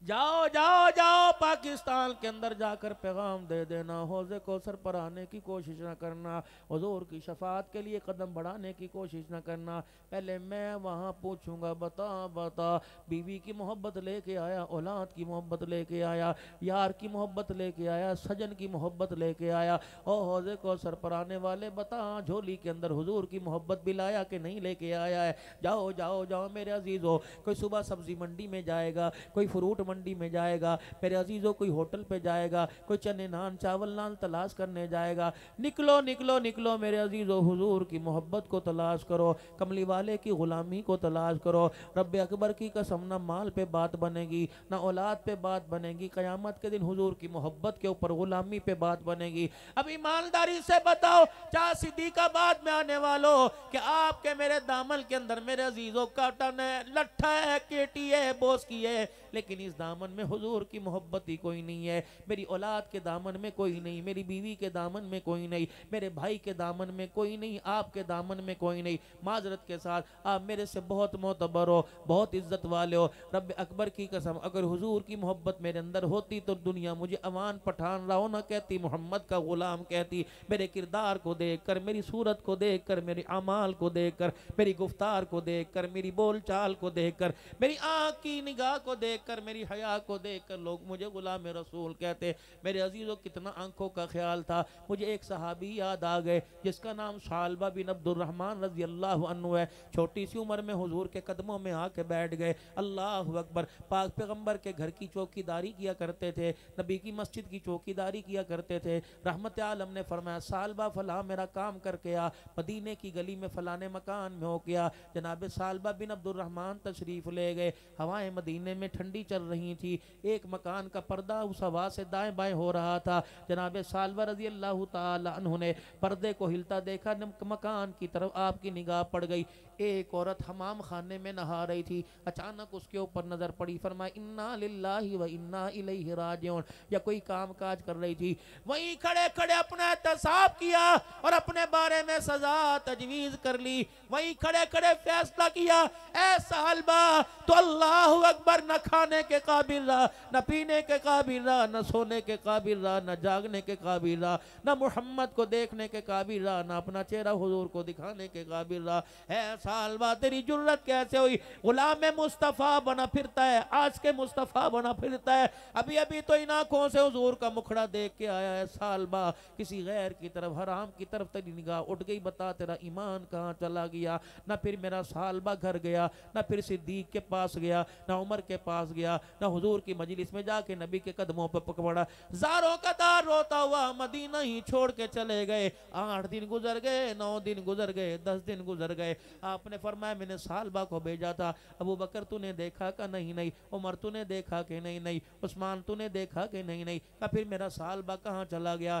جاؤ جاؤ جاؤ پاکستان کے اندر جا کر پیغام دے دینا، حوض کوثر پر آنے کی کوشش نہ کرنا، حضور کی شفاعت کے لیے قدم بڑھانے کی کوشش نہ کرنا۔ پہلے میں وہاں پوچھوں گا بتا بتا، بیوی کی محبت لے کے آیا، اولاد کی محبت لے کے آیا، یار کی محبت لے کے آیا، سجن کی محبت لے کے آیا، او حوض کوثر پر آنے والے بتا جھولی کے اندر حضور کی محبت بھی لایا کہ نہیں لے کے آیا ہے؟ جاؤ جاؤ جاؤ میرے عزیزو، کوئی صبح سبزی منڈی میں جائے گا، کوئی فروٹ منڈی میں جائے گا، میرے عزیزوں کوئی ہوٹل پہ جائے گا، کوئی چنے نان چاول نان تلاش کرنے جائے گا، نکلو نکلو نکلو میرے عزیزوں، حضور کی محبت کو تلاش کرو، کملی والے کی غلامی کو تلاش کرو۔ رب اکبر کی قسم، نہ مال پہ بات بنے گی، نہ اولاد پہ بات بنے گی، قیامت کے دن حضور کی محبت کے اوپر غلامی پہ بات بنے گی۔ اب ایمانداری سے بتاؤ چاہ صدیق آباد میں آنے والوں کہ آپ کے میرے دامن کے اندر میرے عزیزوں کاٹن ہے، لٹھا ہے، کیٹی ہے، بوس کی ہے، لیکن اس دامن میں حضور کی محبت ہی کوئی نہیں ہے، میری اولاد کے دامن میں کوئی نہیں، میری بیوی کے دامن میں کوئی نہیں، میرے بھائی کے دامن میں کوئی نہیں، آپ کے دامن میں کوئی نہیں۔ معذرت کے ساتھ آپ میرے سے بہت معتبر ہو، بہت عزت والے ہو، رب اکبر کی قسم اگر حضور کی محبت میرے اندر ہوتی تو دنیا مجھے امان پٹھان راؤ نہ کہتی، محمد کا غلام کہتی۔ میرے کردار کو دیکھ کر، میری صورت کو دیکھ کر، میری اعمال کو دیکھ کر، میری گفتار کو دیکھ کر، میری بول چال کو دیکھ کر، میری آنکھ کی نگاہ کو دیکھ کر، میری حیا کو دیکھ کر لوگ مجھے غلام رسول کہتے۔ میرے عزیزوں کتنا آنکھوں کا خیال تھا۔ مجھے ایک صحابی یاد آ گئے جس کا نام ثعلبہ بن عبد الرحمن رضی اللہ عنہ ہے، چھوٹی سی عمر میں حضور کے قدموں میں آ کے بیٹھ گئے، اللہ اکبر، پاک پیغمبر کے گھر کی چوکی داری کیا کرتے تھے، نبی کی مسجد کی چوکی داری کیا کرتے تھے۔ رحمت عالم نے فرمایا ثعلبہ فلاں میرا کام کر کے آ، مدینے کی گلی میں فلانے مکان میں ہو گیا۔ جناب ثعلبہ بن عبد الرحمن تشریف لے گئے، ہوائیں مدینے میں ٹھنڈی چل رہی تھی، ایک مکان کا پردہ اس ہوا سے دائیں بائیں ہو رہا تھا۔ جناب ثعلبہ رضی اللہ تعالی عنہ نے پردے کو ہلتا دیکھا، مکان کی طرف آپ کی نگاہ پڑ گئی، ایک عورت حمام خانے میں نہا رہی تھی، اچانک اس کے اوپر نظر پڑی، فرمایا انا للہ و انا الیہ راجعون، یا کوئی کام کاج کر رہی تھی، وہیں کھڑے کھڑے اپنا احتساب کیا اور اپنے بارے میں سزا تجویز کر لی، وہیں کھڑے کھڑے فیصلہ کیا، اے ثعلبہ تو اللہ اکبر، نہ کھانے کے قابل رہا، نہ پینے کے قابل رہا، نہ سونے کے قابل رہا، نہ جاگنے کے قابل رہا، نہ محمد کو دیکھنے کے قابل رہا، نہ اپنا چہرہ حضور کو دکھانے کے قابل رہا۔ اے ثعلبہ تیری جرت کیسے ہوئی؟ غلام مصطفیٰ بنا پھرتا ہے، آج کے مصطفیٰ بنا پھرتا ہے، ابھی ابھی تو ان آنکھوں سے حضور کا مکھڑا دیکھ کے آیا ہے۔ ثعلبہ کسی غیر کی طرف، حرام کی طرف تیری نگاہ اٹھ گئی، بتا تیرا ایمان کہاں چلا گیا؟ نہ پھر میرا ثعلبہ گھر گیا، نہ پھر صدیق کے پاس گیا، نہ عمر کے پاس گیا، نہ حضور کی مجلس میں جا کے نبی کے قدموں پہ پکڑا، زاروں کا دار روتا ہوا مدینہ ہی چھوڑ کے چلے گئے۔ 8 دن گزر گئے، 9 دن گزر گئے، 10 دن گزر گئے، آپ نے فرمایا میں نے ثعلبہ کو بھیجا تھا، ابو بکر تو نے دیکھا کہ نہیں؟ نہیں۔ عمر تو نے دیکھا کہ نہیں؟ نہیں۔ عثمان تو نے دیکھا کہ نہیں؟ نہیں۔ پھر میرا ثعلبہ کہاں چلا گیا؟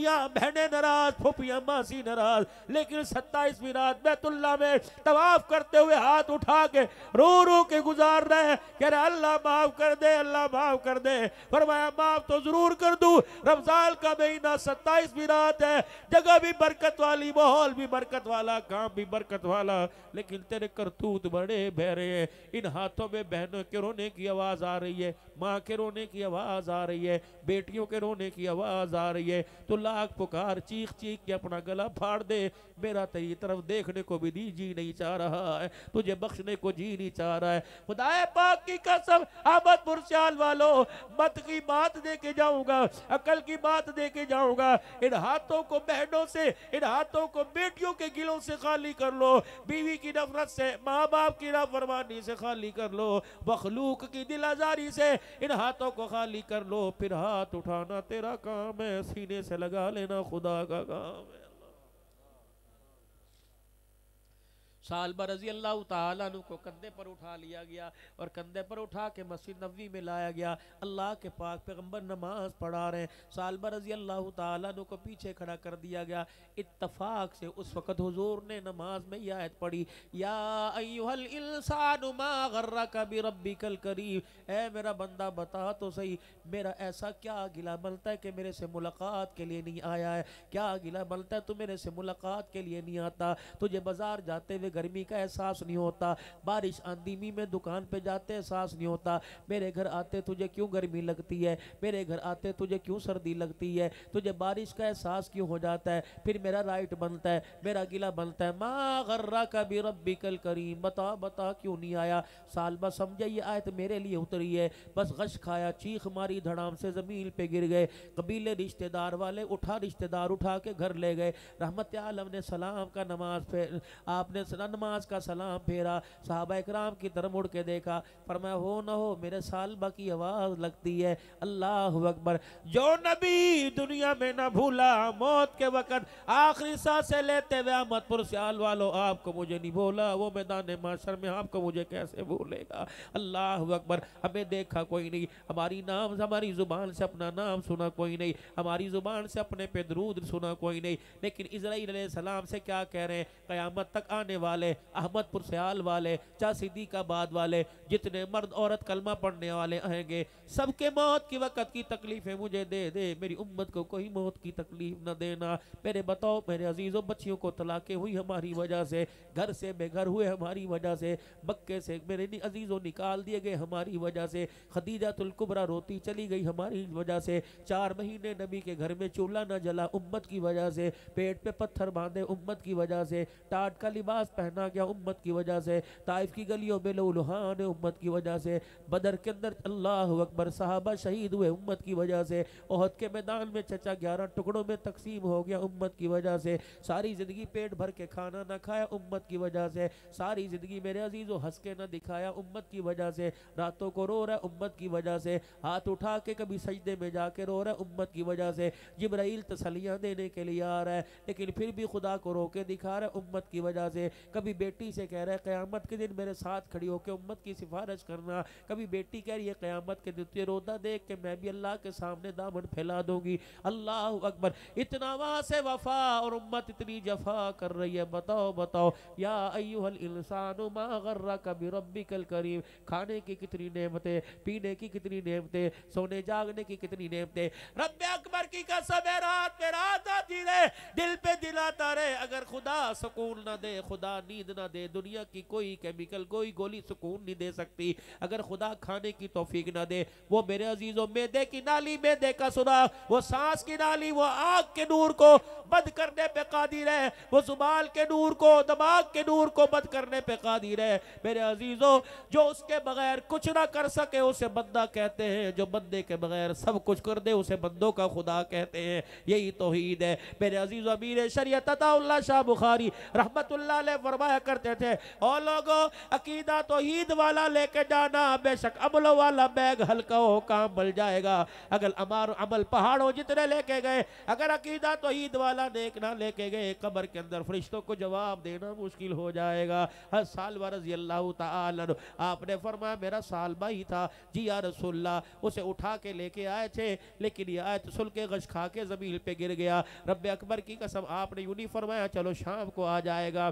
میاں بہنیں ناراض، پھوپھیاں ماسی ناراض، لیکن 27ویں رات بیت اللہ میں طواف کرتے ہوئے ہاتھ اٹھا کے رو رو کے گزار رہے، کہہ رہے اللہ معاف کر دے، اللہ معاف کر دے۔ فرمایا معاف تو ضرور کر دوں، رمضان کا مہینہ 27ویں رات ہے، جگہ بھی برکت والی، ماحول بھی برکت والا، کام بھی برکت والا، لیکن تیرے کرتوت بڑے بہرے ہیں۔ ان ہاتھوں میں بہنوں کے رونے کی آواز آ رہی ہے، ماں کے رونے کی آواز آ رہی ہے، بیٹیوں کے رونے کی آواز آ رہی ہے، تو لاکھ پکار چیخ چیخ کے اپنا گلا پھاڑ دے، میرا تیری طرف دیکھنے کو بھی جی نہیں چاہ رہا ہے، تجھے بخشنے کو جی نہیں چاہ رہا ہے۔ خدا پاک کی قسم، احمد پرسیال والوں، مت کی بات دے کے جاؤں گا، عقل کی بات دے کے جاؤں گا، ان ہاتھوں کو بہنوں سے، ان ہاتھوں کو بیٹیوں کے گلوں سے خالی کر لو، بیوی کی نفرت سے، ماں باپ کی نافرمانی سے خالی کر لو، مخلوق کی دل آزاری سے ان ہاتھوں کو خالی کر لو، پھر ہاتھ اٹھانا تیرا کام ہے، سینے سے لگا لینا خدا کا کام ہے۔ سالبہ رضی اللہ تعالیٰ عنہ کو کندھے پر اٹھا لیا گیا اور کندھے پر اٹھا کے مسجد نبوی میں لایا گیا، اللہ کے پاک پیغمبر نماز پڑھا رہے ہیں، سالبہ رضی اللہ تعالیٰ عنہ کو پیچھے کھڑا کر دیا گیا۔ اتفاق سے اس وقت حضور نے نماز میں یہ آیت پڑھی، یا ایہا الانسان ما غرک بربک الکریم، اے میرا بندہ بتا تو صحیح، میرا ایسا کیا گلہ بنتا ہے کہ میرے سے ملاقات کے لیے نہیں آیا ہے، کیا گلہ بنتا ہے تو میرے سے ملاقات کے لیے نہیں آتا، تجھے بازار جاتے ہوئے گرمی کا احساس نہیں ہوتا، بارش آندھی میں دکان پہ جاتے احساس نہیں ہوتا، میرے گھر آتے تجھے کیوں گرمی لگتی ہے، میرے گھر آتے تجھے کیوں سردی لگتی ہے، تجھے بارش کا احساس کیوں ہو جاتا ہے، پھر میرا رائٹ بنتا ہے، میرا گلہ بنتا ہے، ما غرک بربک الکریم، بتا بتا کیوں نہیں آیا۔ سالبہ سمجھے یہ آیت میرے لیے اتری ہے، بس غش کھایا، چیخ ماری، دھڑام سے زمین پہ گر گئے، قبیلے رشتہ دار والے رشتہ دار اٹھا کے گھر لے گئے، رحمت عالم نے سلام کا نماز پھر آپ نے نماز کا سلام پھیرا، صحابہ اکرام کی طرف مڑ کے دیکھا، فرمایا ہو نہ ہو میرے سالبہ کی آواز لگتی ہے، اللہ اکبر، جو نبی دنیا میں نہ بھولا، موت کے وقت آخری سانسیں لیتے ہوئے احمد پرسیال والو آپ کو مجھے نہیں بولا، وہ میدان محشر میں آپ کو مجھے کیسے بھولے گا، اللہ اکبر۔ ہمیں دیکھا کوئی نہیں، ہماری زبان سے اپنا نام سنا کوئی نہیں، ہماری زبان سے اپنے پہ درود سنا کوئی نہیں، لیکن اسرائیل علیہ السلام سے کیا کہہ رہے ہیں، قیامت تک آنے والے، احمد پرسیال والے، چاہ صدیق آباد والے، جتنے مرد عورت کلمہ پڑھنے والے آئیں گے، سب کے موت کی وقت کی تکلیفیں مجھے دے دے، میری امت کو کوئی موت کی تکلیف نہ دینا۔ میرے بتاؤ میرے عزیزوں، بچیوں کو طلاقیں ہوئی ہماری وجہ سے، گھر سے بے گھر ہوئے ہماری وجہ سے، مکے سے میرے عزیزوں نکال دیے گئے ہماری وجہ سے، خدیجہ الکبریٰ روتی چلی گئی ہماری وجہ سے، 4 مہینے نبی کے گھر میں چولہا نہ جلا امت کی وجہ سے، پیٹ پہ پتھر باندھے امت کی وجہ سے، ٹاٹ کا لباس پہنا گیا امت کی وجہ سے، طائف کی گلیوں میں لہولہان امت کی وجہ سے، بدر کے اندر اللہ اکبر صحابہ شہید ہوئے امت کی وجہ سے، احد کے میدان میں چچا 11 ٹکڑوں میں تقسیم ہو گیا امت کی وجہ سے، ساری زندگی پیٹ بھر کے کھانا نہ کھایا امت کی وجہ سے، ساری زندگی میرے عزیزوں ہنس کے نہ دکھایا امت کی وجہ سے، راتوں کو رو رہا ہے امت کی وجہ سے، ہاتھ اٹھا کے کبھی سجدے میں جا کے رو رہا ہے امت کی وجہ سے، جبرائیل تسلیاں دینے کے لیے آ رہا ہے لیکن پھر بھی خدا کو رو کے دکھا رہا ہے امت کی وجہ سے، کبھی بیٹی سے کہہ رہا ہے قیامت کے دن میرے ساتھ کھڑی ہو کے امت کی سفارش کرنا، کبھی بیٹی کہہ رہی ہے قیامت کے دن تجھے روتا دیکھ کے میں بھی اللہ کے سامنے دامن پھیلا دوں گی، اللہ اکبر، اتنا وہاں سے وفا اور امت اتنی جفا کر رہی ہے، بتاؤ بتاؤ، یا ایہا الانسان ما غرک بربک الکریم، کھانے کی کتنی نعمتیں، پینے کی کتنی نعمتیں، سونے جاگنے کی کتنی نعمتیں، رب اکبر کی قسم ہے رات میں رات آتی رہے، دل پہ دل آتا رہے، اگر خدا سکون نہ دے، خدا نیند نہ دے، دنیا کی کوئی کیمیکل کوئی گولی سکون نہیں دے سکتی، اگر خدا کھانے کی توفیق نہ دے، وہ میرے عزیزوں معدے کی نالی، معدے کا سوراخ، وہ سانس کی نالی، وہ آنکھ کے نور کو بند کرنے پہ قادر ہے، وہ زبان کے نور کو، دماغ کے نور کو بند کرنے پہ قادر ہے، میرے عزیزوں جو اس کے بغیر کچھ نہ کر سکے اسے بندہ کہتے ہیں، جو بندے کے بغیر سب کچھ کر دے اسے بندوں کا خدا کہتے ہیں، یہی توحید ہے میرے عزیزوں۔ امیر شریعت عطا اللہ شاہ بخاری رحمت اللہ علیہ فرمایا کرتے تھے، او لوگو عقیدہ توحید والا لے کے جانا، بے شک عمل والا بیگ ہلکا ہو کام مل جائے گا، اگر عمل پہاڑوں جتنے لے کے گئے، اگر عقیدہ توحید والا تعالیٰ نیک نہ لے کے گئے قبر کے اندر فرشتوں کو جواب دینا مشکل ہو جائے گا۔ حضرت ثعلبہ رضی اللہ تعالیٰ عنہ آپ نے فرمایا میرا ثعلبہ ہی تھا جی یا رسول اللہ، اسے اٹھا کے لے کے آئے تھے لیکن یہ آیت سن کے غش کھا کے زمین پہ گر گیا۔ رب اکبر کی قسم آپ نے یوں نہیں فرمایا چلو شام کو آ جائے گا،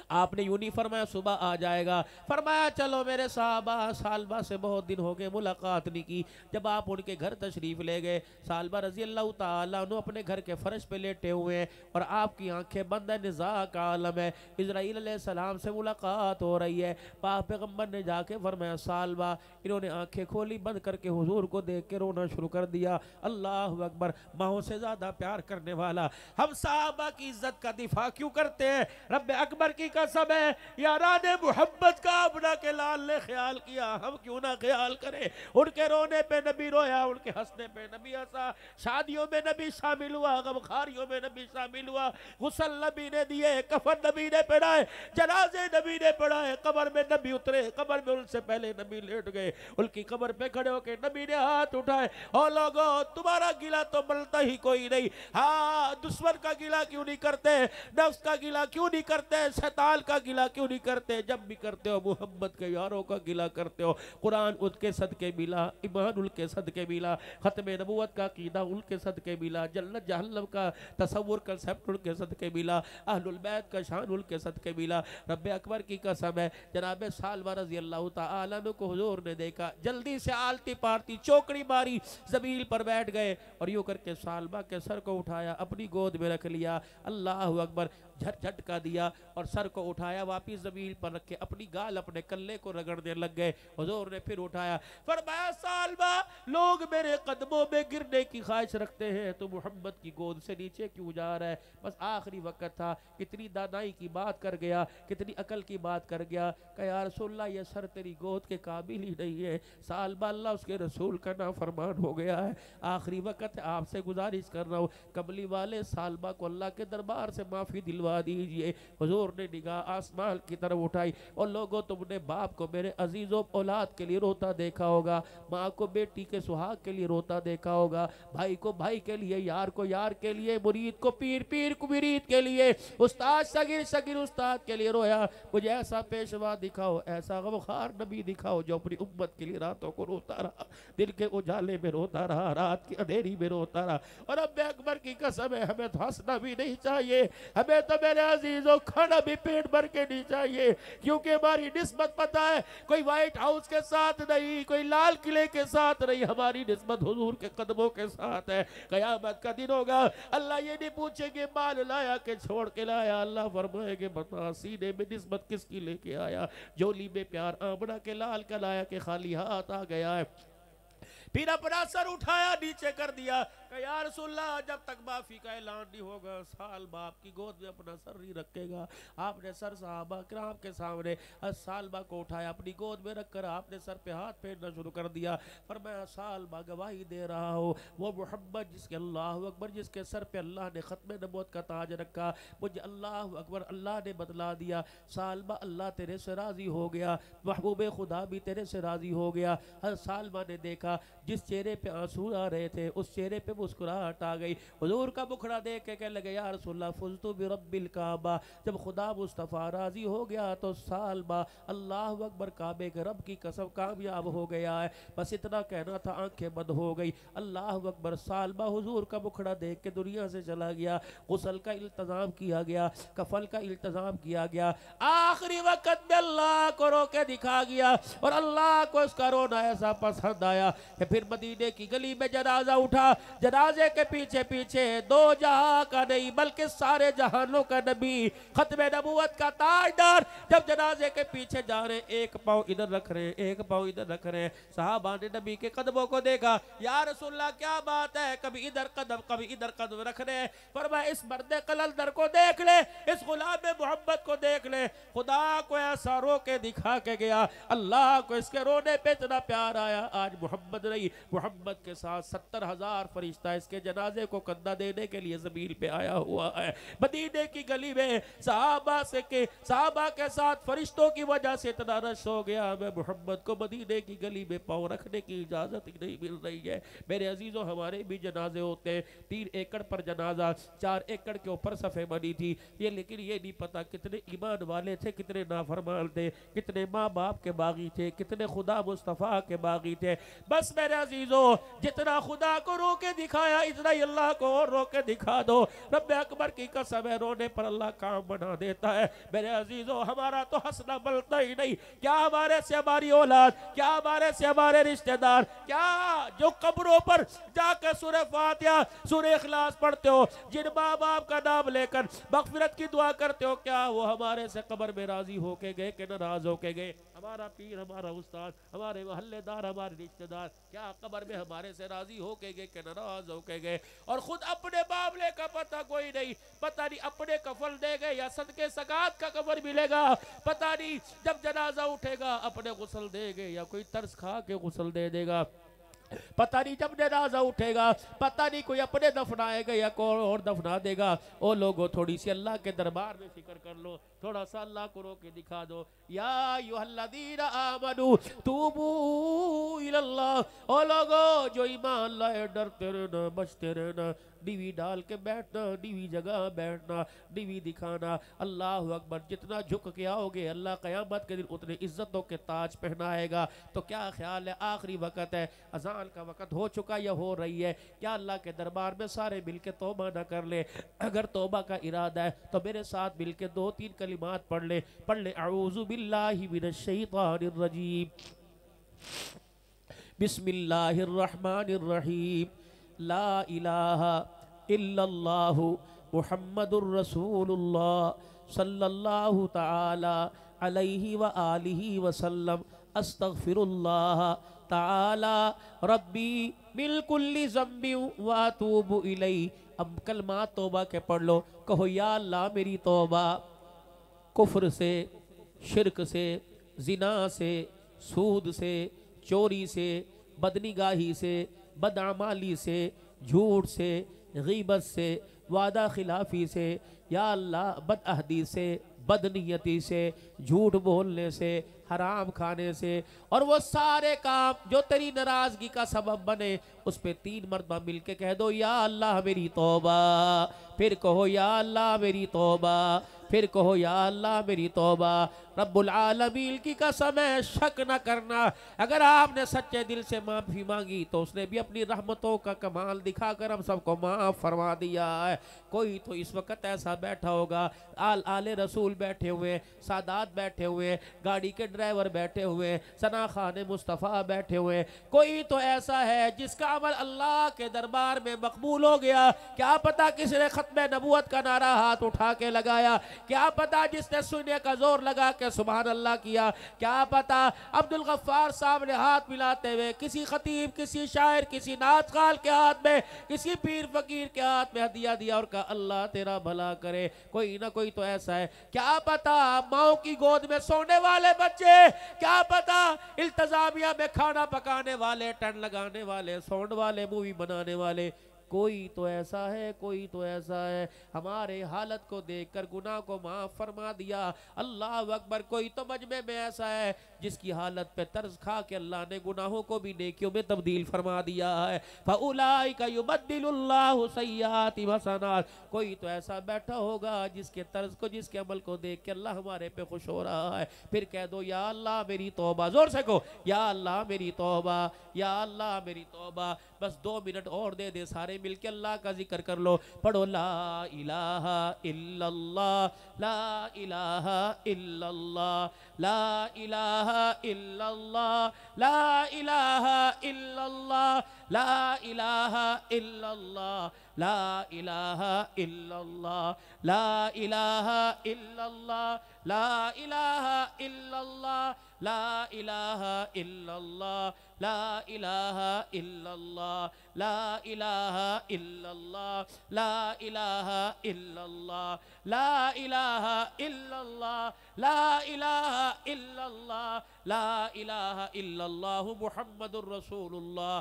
آپ نے یوں نہیں فرمایا صبح آ جائے گا، فرمایا چلو میرے صحابہ ثعلبہ سے بہت دن ہو گئے ملاقات نہیں کی۔ جب آپ ان کے گھر تشریف لے گئے، ثعلبہ رضی اللہ تعالیٰ عنہ اپنے گھر کے فرش پہ لیٹے ہوئے ہیں اور آپ کی آنکھیں بند ہیں، نزاع کا عالم ہے، اسرائیل علیہ السلام سے ملاقات ہو رہی ہے۔ پاک پیغمبر نے جا کے فرمایا ثعلبہ، انہوں نے آنکھیں کھولی بند کر کے حضور کو دیکھ کے رونا شروع کر دیا۔ اللہ اکبر، ماؤں سے زیادہ پیار کرنے والا، ہم صحابہ کی عزت کا دفاع کیوں کرتے ہیں؟ رب اکبر کی قسم ہے یاران محمد کا اپنا کے لال نے خیال کیا، ہم کیوں نہ خیال کریں؟ ان کے رونے پہ نبی رویا، ان کے ہنسنے پہ نبی ہنسا، شادیوں میں نبی شامل ہوا، غمخاریوں میں نبی شامل ہوا، غسل نبی نے دیے، کفن نبی نے پڑھائے، جنازے نبی نے پڑھائے، قبر میں نبی اترے، قبر میں ان سے پہلے نبی لیٹ گئے، ان کی قبر پہ کھڑے ہو کے نبی نے ہاتھ اٹھائے، او لوگو تمہارا گلہ تو ملتا ہی کوئی نہیں، ہاں دشمن کا گلہ کیوں نہیں کرتے، نفس کا گلہ کیوں نہیں کرتے، شیطان کا گلہ کیوں نہیں کرتے؟ جب بھی کرتے ہو محمد کے یاروں کا گلہ کرتے ہو۔ قرآن ان کے صدقے ملا، ایمان ان کے صدقے ملا، ختم نبوت کا عقیدہ ان کے صدقے ملا، جنت جہنم کا تصور کنسپٹ ان کے صدقے ملا، اہل البیت کا شان ان کے صدقے ملا۔ رب اکبر کی قسم ہے جناب ثعلبہ رضی اللہ تعالیٰ عنہ کو حضور نے دیکھا، جلدی سے آلتی پارتی چوکڑی ماری، زمین پر بیٹھ گئے اور یوں کر کے ثعلبہ کے سر کو اٹھایا، اپنی گود میں رکھ لیا، اللہ اکبر، جھٹکا دیا اور سر کو اٹھایا، واپس زمین پر رکھ کے اپنی گال اپنے کلے کو رگڑنے لگ گئے۔ حضور نے پھر اٹھایا، فرمایا ثعلبہ لوگ میرے قدموں میں گرنے کی خواہش رکھتے ہیں، تو محمد کی گود سے نیچے کیوں جا رہا ہے؟ بس آخری وقت تھا، کتنی دانائی کی بات کر گیا، کتنی عقل کی بات کر گیا کہ یا رسول اللہ یہ سر تیری گود کے قابل ہی نہیں ہے۔ ثعلبہ اللہ اس کے رسول کا نافرمان ہو گیا ہے، آخری وقت ہے، آپ سے گزارش کر رہا ہوں کملی والے ثعلبہ کو اللہ کے دربار سے معافی دلوا دیجئے۔ حضور نے نگاہ آسمان کی طرف اٹھائی، اور لوگوں تم نے باپ کو میرے عزیزوں اولاد کے لیے روتا دیکھا ہوگا، ماں کو بیٹی کے سہاگ کے لیے روتا دیکھا ہوگا، بھائی کو بھائی کے لیے، یار کو یار کے لیے، مرید کو پیر، پیر کو مرید کے لیے، استاد شاگرد شاگرد استاد کے لیے رویا۔ مجھے ایسا پیشوا دکھاؤ، ایسا غمخوار نبی دکھاؤ جو اپنی امت کے لیے راتوں کو روتا رہا، دن کے اجالے میں روتا رہا، رات کی اندھیری میں روتا رہا۔ اور رب اکبر کی قسم ہے ہمیں تو ہنسنا بھی نہیں چاہیے، ہمیں تو میرے عزیزوں کھانا بھی پیٹ بھر کے نہیں چاہیے، کیونکہ ہماری نسبت پتہ ہے کوئی وائٹ ہاؤس کے ساتھ نہیں، کوئی لال قلعے کے ساتھ نہیں، ہماری نسبت حضور کے قدموں کے ساتھ ہے۔ قیامت کا دن ہوگا، اللہ یہ نہیں پوچھے گے مال لایا کہ چھوڑ کے لایا، اللہ فرمائے گے بتا سینے میں نسبت کس کی لے کے آیا، جولی میں پیار آمنہ کے لال کا لایا کہ خالی ہاتھ آ گیا ہے۔ پھر اپنا سر اٹھایا نیچے کر دیا کہ یا رسول اللہ جب تک معافی کا اعلان نہیں ہوگا ثعلبہ آپ کی گود میں اپنا سر نہیں رکھے گا۔ آپ نے سر صحابہ کرام کے سامنے ثعلبہ کو اٹھایا، اپنی گود میں رکھ کر آپ نے سر پہ ہاتھ پھیرنا شروع کر دیا، فرمایا ثعلبہ گواہی دے رہا ہو وہ محمد جس کے اللہ اکبر جس کے سر پہ اللہ نے ختم نبوت کا تاج رکھا، مجھے اللہ اکبر اللہ نے بتلا دیا ثعلبہ اللہ تیرے سے راضی ہو گیا، محبوب خدا بھی تیرے سے راضی ہو گیا۔ ثعلبہ نے دیکھا جس چہرے پہ آنسو آ رہے تھے اس چہرے پہ مسکراہٹ آ گئی، حضور کا مکھڑا دیکھ کے کہنے لگے یا رسول اللہ فزتو برب الکعبہ، جب خدا مصطفیٰ راضی ہو گیا تو ثعلبہ اللہ اکبر کعبے کے رب کی قسم کامیاب ہو گیا ہے۔ بس اتنا کہنا تھا، آنکھیں بند ہو گئی، اللہ اکبر۔ ثعلبہ حضور کا مکھڑا دیکھ کے دنیا سے چلا گیا، غسل کا التزام کیا گیا، کفن کا التزام کیا گیا، آخری وقت میں اللہ کو رو کے دکھا گیا اور اللہ کو اس کا رونا ایسا پسند آیا کہ پھر مدینے کی گلی میں جنازہ اٹھا، جنازے کے پیچھے پیچھے دو جہاں کا نہیں بلکہ سارے جہانوں کا نبی، ختم نبوت کا تاجدار جب جنازے کے پیچھے جا رہے، ایک پاؤں ادھر رکھ رہے، ایک پاؤں ادھر رکھ رہے، صحابہ نے نبی کے قدموں کو دیکھا، یا رسول اللہ کیا بات ہے، کبھی ادھر قدم کبھی ادھر قدم رکھ رہے، فرمایا اس مرد قلندر کو دیکھ لے، اس غلام محمد کو دیکھ لے، خدا کو ایسا رو کے دکھا کے گیا، اللہ کو اس کے رونے پہ اتنا پیار آیا۔ آج محمد نہیں، محمد کے ساتھ 70,000 فرشتے فرشتہ اس کے جنازے کو کندھا دینے کے لیے زمین پہ آیا ہوا ہے. مدینے کی گلی میں صحابہ کے ساتھ فرشتوں کی وجہ سے اتنا رش ہو گیا, میں محمد کو مدینے کی گلی میں پاؤں رکھنے کی اجازت ہی نہیں مل رہی ہے. میرے عزیزوں, ہمارے بھی جنازے ہوتے ہیں, 3 ایکڑ پر جنازہ, 4 ایکڑ کے اوپر صفحے بنی تھی یہ, لیکن یہ نہیں پتا کتنے ایمان والے تھے, کتنے نافرمان تھے, کتنے ماں باپ کے باغی تھے, کتنے خدا مصطفیٰ کے باغی تھے. بس میرے عزیزوں, جتنا خدا کو رو کے دکھایا اتنا ہی اللہ کو اور رو کے دکھا دو. رب اکبر کی قسم ہے, رونے پر اللہ کام بنا دیتا ہے. میرے عزیزوں, ہمارا تو ہنسنا بلتا ہی نہیں, کیا ہمارے سے ہماری اولاد, کیا ہمارے سے ہمارے رشتہ دار, کیا جو قبروں پر جا کے سورہ فاتحہ سورہ اخلاص پڑھتے ہو, جن ماں باپ کا نام لے کر مغفرت کی دعا کرتے ہو, کیا وہ ہمارے سے قبر میں راضی ہو کے گئے کہ ناراض ہو کے گئے؟ ہمارا پیر, ہمارا استاد, ہمارے محلے دار, ہمارے رشتہ دار, کیا قبر میں ہمارے سے راضی ہو کے گئے کہ ناراض ہو کے گئے؟ اور خود اپنے معاملے کا پتہ کوئی نہیں, پتہ نہیں اپنے کفن دے گئے یا صدقے سگات کا کفن ملے گا, پتہ نہیں جب جنازہ اٹھے گا اپنے غسل دے گے یا کوئی ترس کھا کے غسل دے دے گا, پتہ نہیں جب جنازہ اٹھے گا پتہ نہیں کوئی اپنے دفنائے گا یا کوئی اور دفنا دے گا. او لوگو, تھوڑی سی اللہ کے دربار میں فکر کر لو, تھوڑا سا اللہ کو رو کے دکھا دو. یا ایھا الذین آمنوا توبوا الی اللہ, او لوگو جو ایمان لائے ڈرتے رہنا, بچتے رہنا, ڈیوی ڈال کے بیٹھنا, ڈیوی جگہ بیٹھنا, ڈیوی دکھانا. اللہ اکبر, جتنا جھک کے آؤ گے اللہ قیامت کے دن اتنے عزتوں کے تاج پہنائے گا. تو کیا خیال ہے, آخری وقت ہے, اذان کا وقت ہو چکا یا ہو رہی ہے, کیا اللہ کے دربار میں سارے مل کے توبہ نہ کر لے؟ اگر توبہ کا ارادہ ہے تو میرے ساتھ مل کے 2-3 کلمات پڑھ لے. اعوذ باللہ من الشیطان الرجیم, بسم اللہ الرحمن الرحیم, لا الہ الا اللہ محمد الرسول اللہ صلی اللہ تعالی علیہ وآلہ وسلم, استغفر اللہ تعالی ربی من کل ذنب واتوب الیہ. اب کلمات توبہ کے پڑھ لو, کہو یا اللہ میری توبہ کفر سے, شرک سے, زنا سے, سود سے, چوری سے, بدنگاہی سے, بدعمالی سے, جھوٹ سے, غیبت سے, وعدہ خلافی سے, یا اللہ بدعہدی سے, بدنیتی سے, جھوٹ بولنے سے, حرام کھانے سے, اور وہ سارے کام جو تیری ناراضگی کا سبب بنے, اس پہ 3 مرتبہ مل کے کہہ دو یا اللہ میری توبہ. پھر کہو یا اللہ میری توبہ, پھر کہو یا اللہ میری توبہ. رب العالمین کی قسم ہے, شک نہ کرنا, اگر آپ نے سچے دل سے معافی مانگی تو اس نے بھی اپنی رحمتوں کا کمال دکھا کر ہم سب کو معاف فرما دیا ہے. کوئی تو اس وقت ایسا بیٹھا ہوگا, آل رسول بیٹھے ہوئے, سادات بیٹھے ہوئے, گاڑی کے ڈرائیور بیٹھے ہوئے, ثنا خان مصطفیٰ بیٹھے ہوئے, کوئی تو ایسا ہے جس کا عمل اللہ کے دربار میں مقبول ہو گیا. کیا پتا کس نے ختم نبوت کا نعرہ ہاتھ اٹھا کے لگایا, کیا پتا جس نے سینے کا زور لگا کے سبحان اللہ کیا, کیا پتا عبد الغفار صاحب نے ہاتھ ملاتے ہوئے کسی خطیب, کسی شاعر, کسی نعت خال کے ہاتھ میں, کسی پیر فقیر کے ہاتھ میں ہدیہ دیا اور کہا اللہ تیرا بھلا کرے. کوئی نہ کوئی تو ایسا ہے. کیا پتا ماؤں کی گود میں سونے والے بچے, کیا پتا التزامیہ میں کھانا پکانے والے, ٹن لگانے والے, ساؤنڈ والے, مووی بنانے والے, کوئی تو ایسا ہے, کوئی تو ایسا ہے. ہمارے حالت کو دیکھ کر گناہ کو معاف فرما دیا. اللہ اکبر. کوئی تو مجمع میں ایسا ہے جس کی حالت پہ ترس کھا کے اللہ نے گناہوں کو بھی نیکیوں میں تبدیل فرما دیا ہے. فَأُولَئِكَ يُبَدِّلُ اللَّهُ سَيِّئَاتِهِمْ حَسَنَاتٍ. کوئی تو ایسا بیٹھا ہوگا جس کے طرز کو, جس کے عمل کو دیکھ کے اللہ ہمارے پہ خوش ہو رہا ہے. پھر کہہ دو یا اللہ میری توبہ, زور سے کہو یا اللہ میری توبہ, یا اللہ میری توبہ. بس 2 منٹ اور دے دے, سارے مل کے اللہ کا ذکر کر لو. پڑھو لا الہ الا اللہ, لا الہ الا اللہ, لا الہ الا اللہ, لا الہ الا اللہ, لا الہ الا اللہ, لا الہ الا اللہ, لا الہ الا اللہ, لا الہ الا اللہ, لا الہ الا اللہ, لا الہ الا اللہ, لا الہ الا اللہ, لا الہ الا اللہ, لا الہ الا اللہ, لا الہ الا اللہ, لا الہ الا اللہ محمد الرسول اللہ.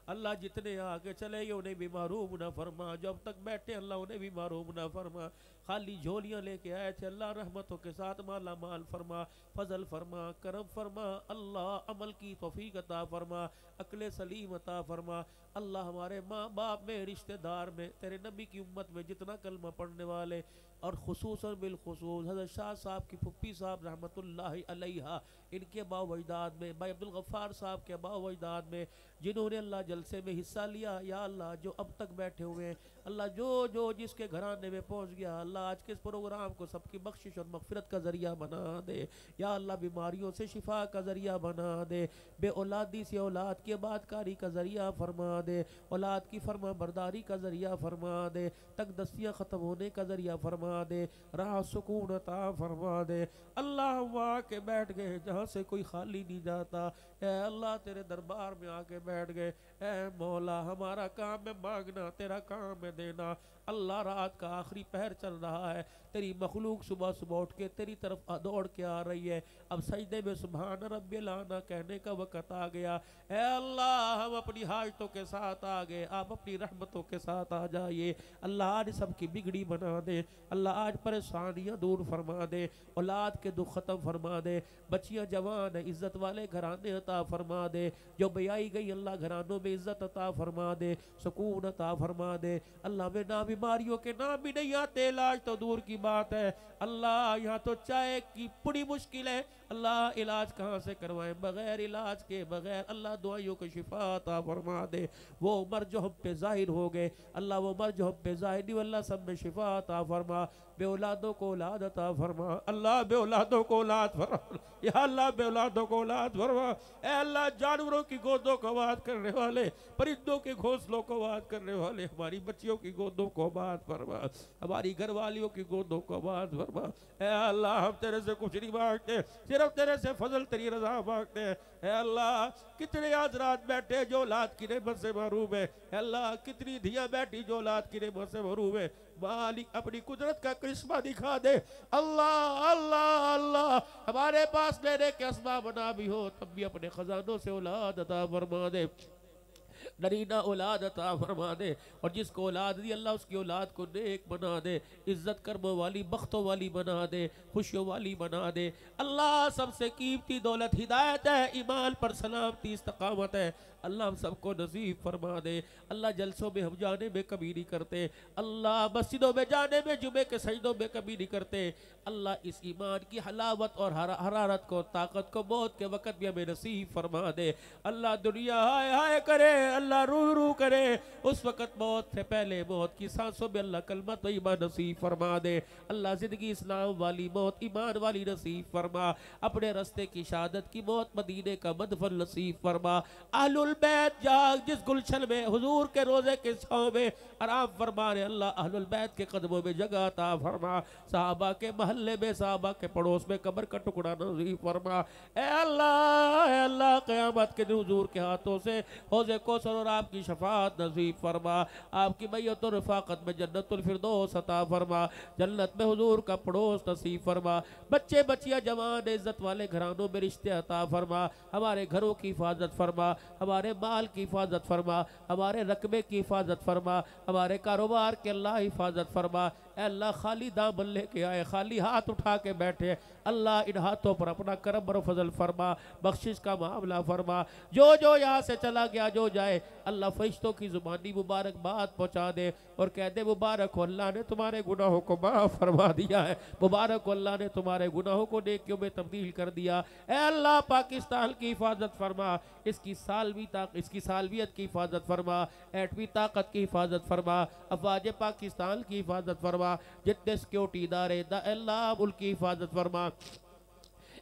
اللہ جتنے آگے چلے گئے انہیں بھی محروم نہ فرما، جو اب تک بیٹھے اللہ انہیں بھی محروم نہ فرما، خالی جھولیاں لے کے آئے تھے اللہ رحمتوں کے ساتھ مالا مال فرما، فضل فرما، کرم فرما، اللہ عمل کی توفیق عطا فرما، عقل سلیم عطا فرما، اللہ ہمارے ماں باپ میں، رشتہ دار میں، تیرے نبی کی امت میں جتنا کلمہ پڑھنے والے، اور خصوصاً بالخصوص حضرت شاہ صاحب کی پھپھی صاحب رحمت اللہ علیہ، ان کے باء و اجداد میں، بھائی عبدالغفار صاحب کے باء و اجداد میں جنہوں نے اللہ جلسے میں حصہ لیا، یا اللہ جو اب تک بیٹھے ہوئے ہیں، اللہ جو جس کے گھرانے میں پہنچ گیا، اللہ آج کے اس پروگرام کو سب کی بخشش اور مغفرت کا ذریعہ بنا دے، یا اللہ بیماریوں سے شفا کا ذریعہ بنا دے، بے اولادی سے اولاد کی آباد کاری کا ذریعہ فرما دے، اولاد کی فرما برداری کا ذریعہ فرما دے، تک دستیاں ختم ہونے کا ذریعہ فرما دے، راہ سکون عطا فرما دے، اللہ وہاں کے بیٹھ گئے جہاں سے کوئی خالی نہیں جاتا، اے اللہ تیرے دربار میں آ کے بیٹھ گئے، اے مولا ہمارا کام ہے مانگنا، تیرا کام ہے دینا، اللہ رات کا آخری پہر چل رہا ہے، تیری مخلوق صبح صبح اٹھ کے تیری طرف دوڑ کے آ رہی ہے، اب سجدے میں سبحان رب الاعلیٰ کہنے کا وقت آ گیا، اے اللہ ہم اپنی حاجتوں کے ساتھ آ گئے، آپ اپنی رحمتوں کے ساتھ آ جائیے، اللہ آج سب کی بگڑی بنا دے، اللہ آج پریشانیاں دور فرما دے، اولاد کے دکھ ختم فرما دے، بچیاں جوان ہیں عزت والے گھرانے عطا فرما دے، جو بیائی گئی اللہ گھرانوں میں عزت عطا فرما دے، سکون عطا فرما دے، اللہ میں نہ بیماریوں کے نام بھی نہیں آتے، علاج تو دور کی بات ہے، اللہ یہاں تو چائے کی بڑی مشکل ہے، اللہ علاج کہاں سے کروائیں، بغیر علاج کے بغیر اللہ دعائیوں کو شفا عطا فرما دے، وہ عمر جو ہم پہ ظاہر ہو گئے اللہ وہ عمر جو ہم پہ ظاہر نہیں، اللہ سب میں شفا عطا فرما، بے اولادوں کو اولاد عطا فرما، اللہ بے اولادوں کو اولاد فرما، یا اللہ بے اولادوں کو اولاد فرما، اے اللہ جانوروں کی گودوں کو آباد کرنے والے، پرندوں کے گھونسلوں کو آباد کرنے والے، ہماری بچیوں کی گودوں کو آباد فرما، ہماری گھر والیوں کی گودوں کو آباد فرما، اے اللہ ہم تیرے سے کچھ نہیں مانگتے، صرف تیرے سے فضل تیری رضا مانگتے ہیں، اے اللہ کتنے حضرات بیٹھے جو اولاد کی نعمت سے محروم ہے، اے اللہ کتنی دھیاں بیٹھی جو اولاد کی نعمت سے محروم ہے، مالک اپنی قدرت کا کرشمہ دکھا دے، اللہ اللہ اللہ ہمارے پاس لینے کے اسباب نہ بھی ہو تب بھی اپنے خزانوں سے اولاد عطا فرما دے، نرینہ اولاد عطا فرما دے، اور جس کو اولاد دی اللہ اس کی اولاد کو نیک بنا دے، عزت کرموں والی بختوں والی بنا دے، خوشیوں والی بنا دے، اللہ سب سے قیمتی دولت ہدایت ہے، ایمان پر سلامتی استقامت ہے، اللہ ہم سب کو نصیب فرما دے، اللہ جلسوں میں ہم جانے میں کمی نہیں کرتے، اللہ مسجدوں میں جانے میں جمعے کے سجدوں میں کمی نہیں کرتے، اللہ اس ایمان کی حلاوت اور حرارت کو طاقت کو موت کے وقت بھی ہمیں نصیب فرما دے، اللہ دنیا ہائے ہائے کرے، اللہ رو رو کرے، اس وقت موت سے پہلے موت کی سانسوں میں اللہ کلمہ طیبہ نصیب فرما دے، اللہ زندگی اسلام والی موت ایمان والی نصیب فرما، اپنے رستے کی شہادت کی موت مدینے کا مدفن نصیب فرما، اہل البیت جاگ جس گلشن میں حضور کے روزے کے چھاؤں میں آرام فرما رہے، اللہ اہل البیت کے قدموں میں جگہ عطا فرما، صحابہ کے محلے میں صحابہ کے پڑوس میں قبر کا ٹکڑا نصیب فرما، اے اللہ قیامت کے دن حضور کے ہاتھوں سے حوض کوثر اور آپ کی شفاعت نصیب فرما، آپ کی بیعت و رفاقت میں جنت الفردوس عطا فرما، جنت میں حضور کا پڑوس نصیب فرما، بچے بچیاں جوان عزت والے گھرانوں میں رشتے عطا فرما، ہمارے گھروں کی حفاظت فرما، ہمارے مال کی حفاظت فرما، ہمارے رقبے کی حفاظت فرما، ہمارے کاروبار کے اللہ حفاظت فرما، اے اللہ خالی دامن لے کے آئے خالی ہاتھ اٹھا کے بیٹھے، اللہ ان ہاتھوں پر اپنا کرم اور فضل فرما، بخشش کا معاملہ فرما، جو یہاں سے چلا گیا جو جائے اللہ فرشتوں کی زبانی مبارک بات پہنچا دے اور کہہ دے مبارک ہو اللہ نے تمہارے گناہوں کو معاف فرما دیا ہے، مبارک ہو اللہ نے تمہارے گناہوں کو نیکیوں میں تبدیل کر دیا، اے اللہ پاکستان کی حفاظت فرما، اس کی سالویت کی حفاظت فرما، ایٹمی طاقت کی حفاظت فرما، افواج پاکستان کی حفاظت فرما، جتنے سیکیورٹی ادارے اللہ ملک کی حفاظت فرما،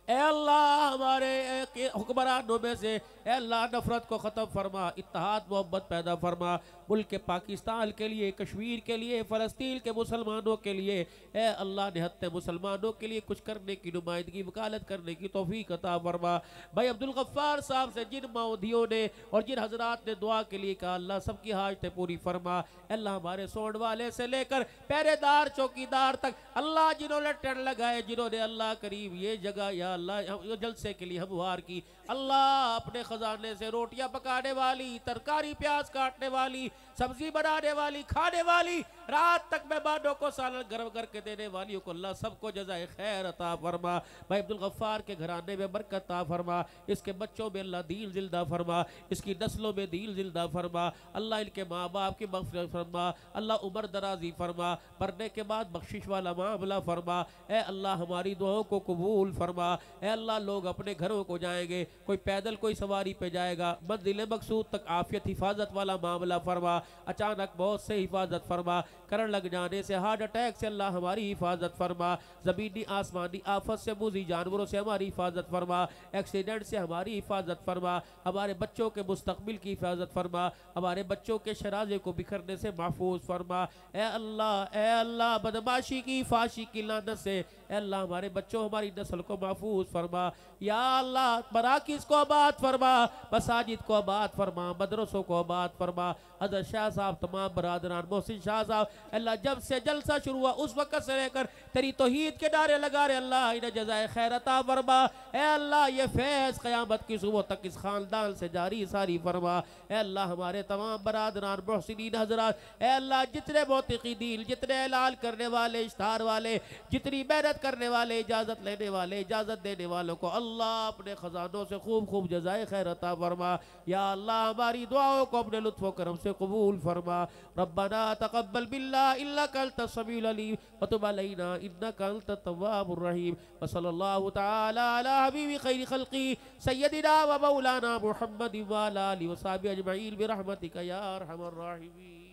اے اللہ ہمارے حکمرانوں میں سے اے اللہ نفرت کو ختم فرما، اتحاد محبت پیدا فرما، ملک پاکستان کے لیے، کشمیر کے لیے، فلسطین کے مسلمانوں کے لیے، اے اللہ نہتے مسلمانوں کے لیے کچھ کرنے کی نمائندگی وکالت کرنے کی توفیق عطا فرما، بھائی عبدالغفار صاحب سے جن مودیوں نے اور جن حضرات نے دعا کے لیے کہا اللہ سب کی حاجتیں پوری فرما، اے اللہ ہمارے سوڑ والے سے لے کر پہرے دار چوکیدار تک اللہ جنہوں نے ٹرن لگائے، جنہوں نے اللہ کریم یہ جگہ یا اللہ جلسے کے لیے ہموار کی۔ اللہ اپنے خزانے سے روٹیاں پکانے والی، ترکاری پیاز کاٹنے والی، سبزی بنانے والی، کھانے والی، رات تک مہمانوں کو سالن گرم کر کے دینے والیوں کو اللہ سب کو جزائے خیر عطا فرما۔ بھائی عبدالغفار کے گھرانے میں برکت عطا فرما، اس کے بچوں میں اللہ دین زندہ فرما، اس کی نسلوں میں دین زندہ فرما، اللہ ان کے ماں باپ کی مغفرت فرما، اللہ عمر درازی فرما، مرنے کے بعد بخشش والا معاملہ فرما۔ اے اللہ ہماری دعاؤں کو قبول فرما۔ اے اللہ لوگ اپنے گھروں کو جائیں گے، کوئی پیدل کوئی سواری پہ جائے گا، منزل مقصود تک عافیت حفاظت والا معاملہ فرما، اچانک موت سے حفاظت فرما، کرنٹ لگ جانے سے ہارٹ اٹیک سے اللہ ہماری حفاظت فرما، زمینی آسمانی آفت سے موذی جانوروں سے ہماری حفاظت فرما، ایکسیڈنٹ سے ہماری حفاظت فرما، ہمارے بچوں کے مستقبل کی حفاظت فرما، ہمارے بچوں کے شرازے کو بکھرنے سے محفوظ فرما۔ اے اللہ بدماشی کی فاشی کی لعنت سے اے اللہ ہمارے بچوں ہماری نسل کو محفوظ فرما۔ یا اللہ مراکز کو آباد فرما، مساجد کو آباد فرما، مدرسوں کو آباد فرما۔ حضرت شاہ صاحب تمام برادران، محسن شاہ صاحب اللہ جب سے جلسہ شروع ہوا اس وقت سے لے کر تیری توحید کے نعرے لگا رہے، اللہ انہیں جزائے خیر عطا فرما۔ اے اللہ یہ فیض قیامت کی صبح تک اس خاندان سے جاری ساری فرما۔ اے اللہ ہمارے تمام برادران محسنین حضرات، اے اللہ جتنے موتقدین، جتنے اعلان کرنے والے، اشتہار والے، جتنی محنت کرنے والے، اجازت لینے والے، اجازت دینے والوں کو اللہ اپنے خزانوں سے خوب خوب جزائے خیر عطا فرما۔ یا اللہ ہماری دعاؤں کو اپنے لطف و کرم سے قبول فرما۔ ربنا تقبل باللہ انک انت السمیع العلیم وتب علینا انک انت التواب الرحیم، وصلی اللہ تعالی علی حبیب خیر خلقی سیدنا و مولانا محمد وعلی آلہ وصحبہ اجمعین برحمتک یا ارحم الراحمین۔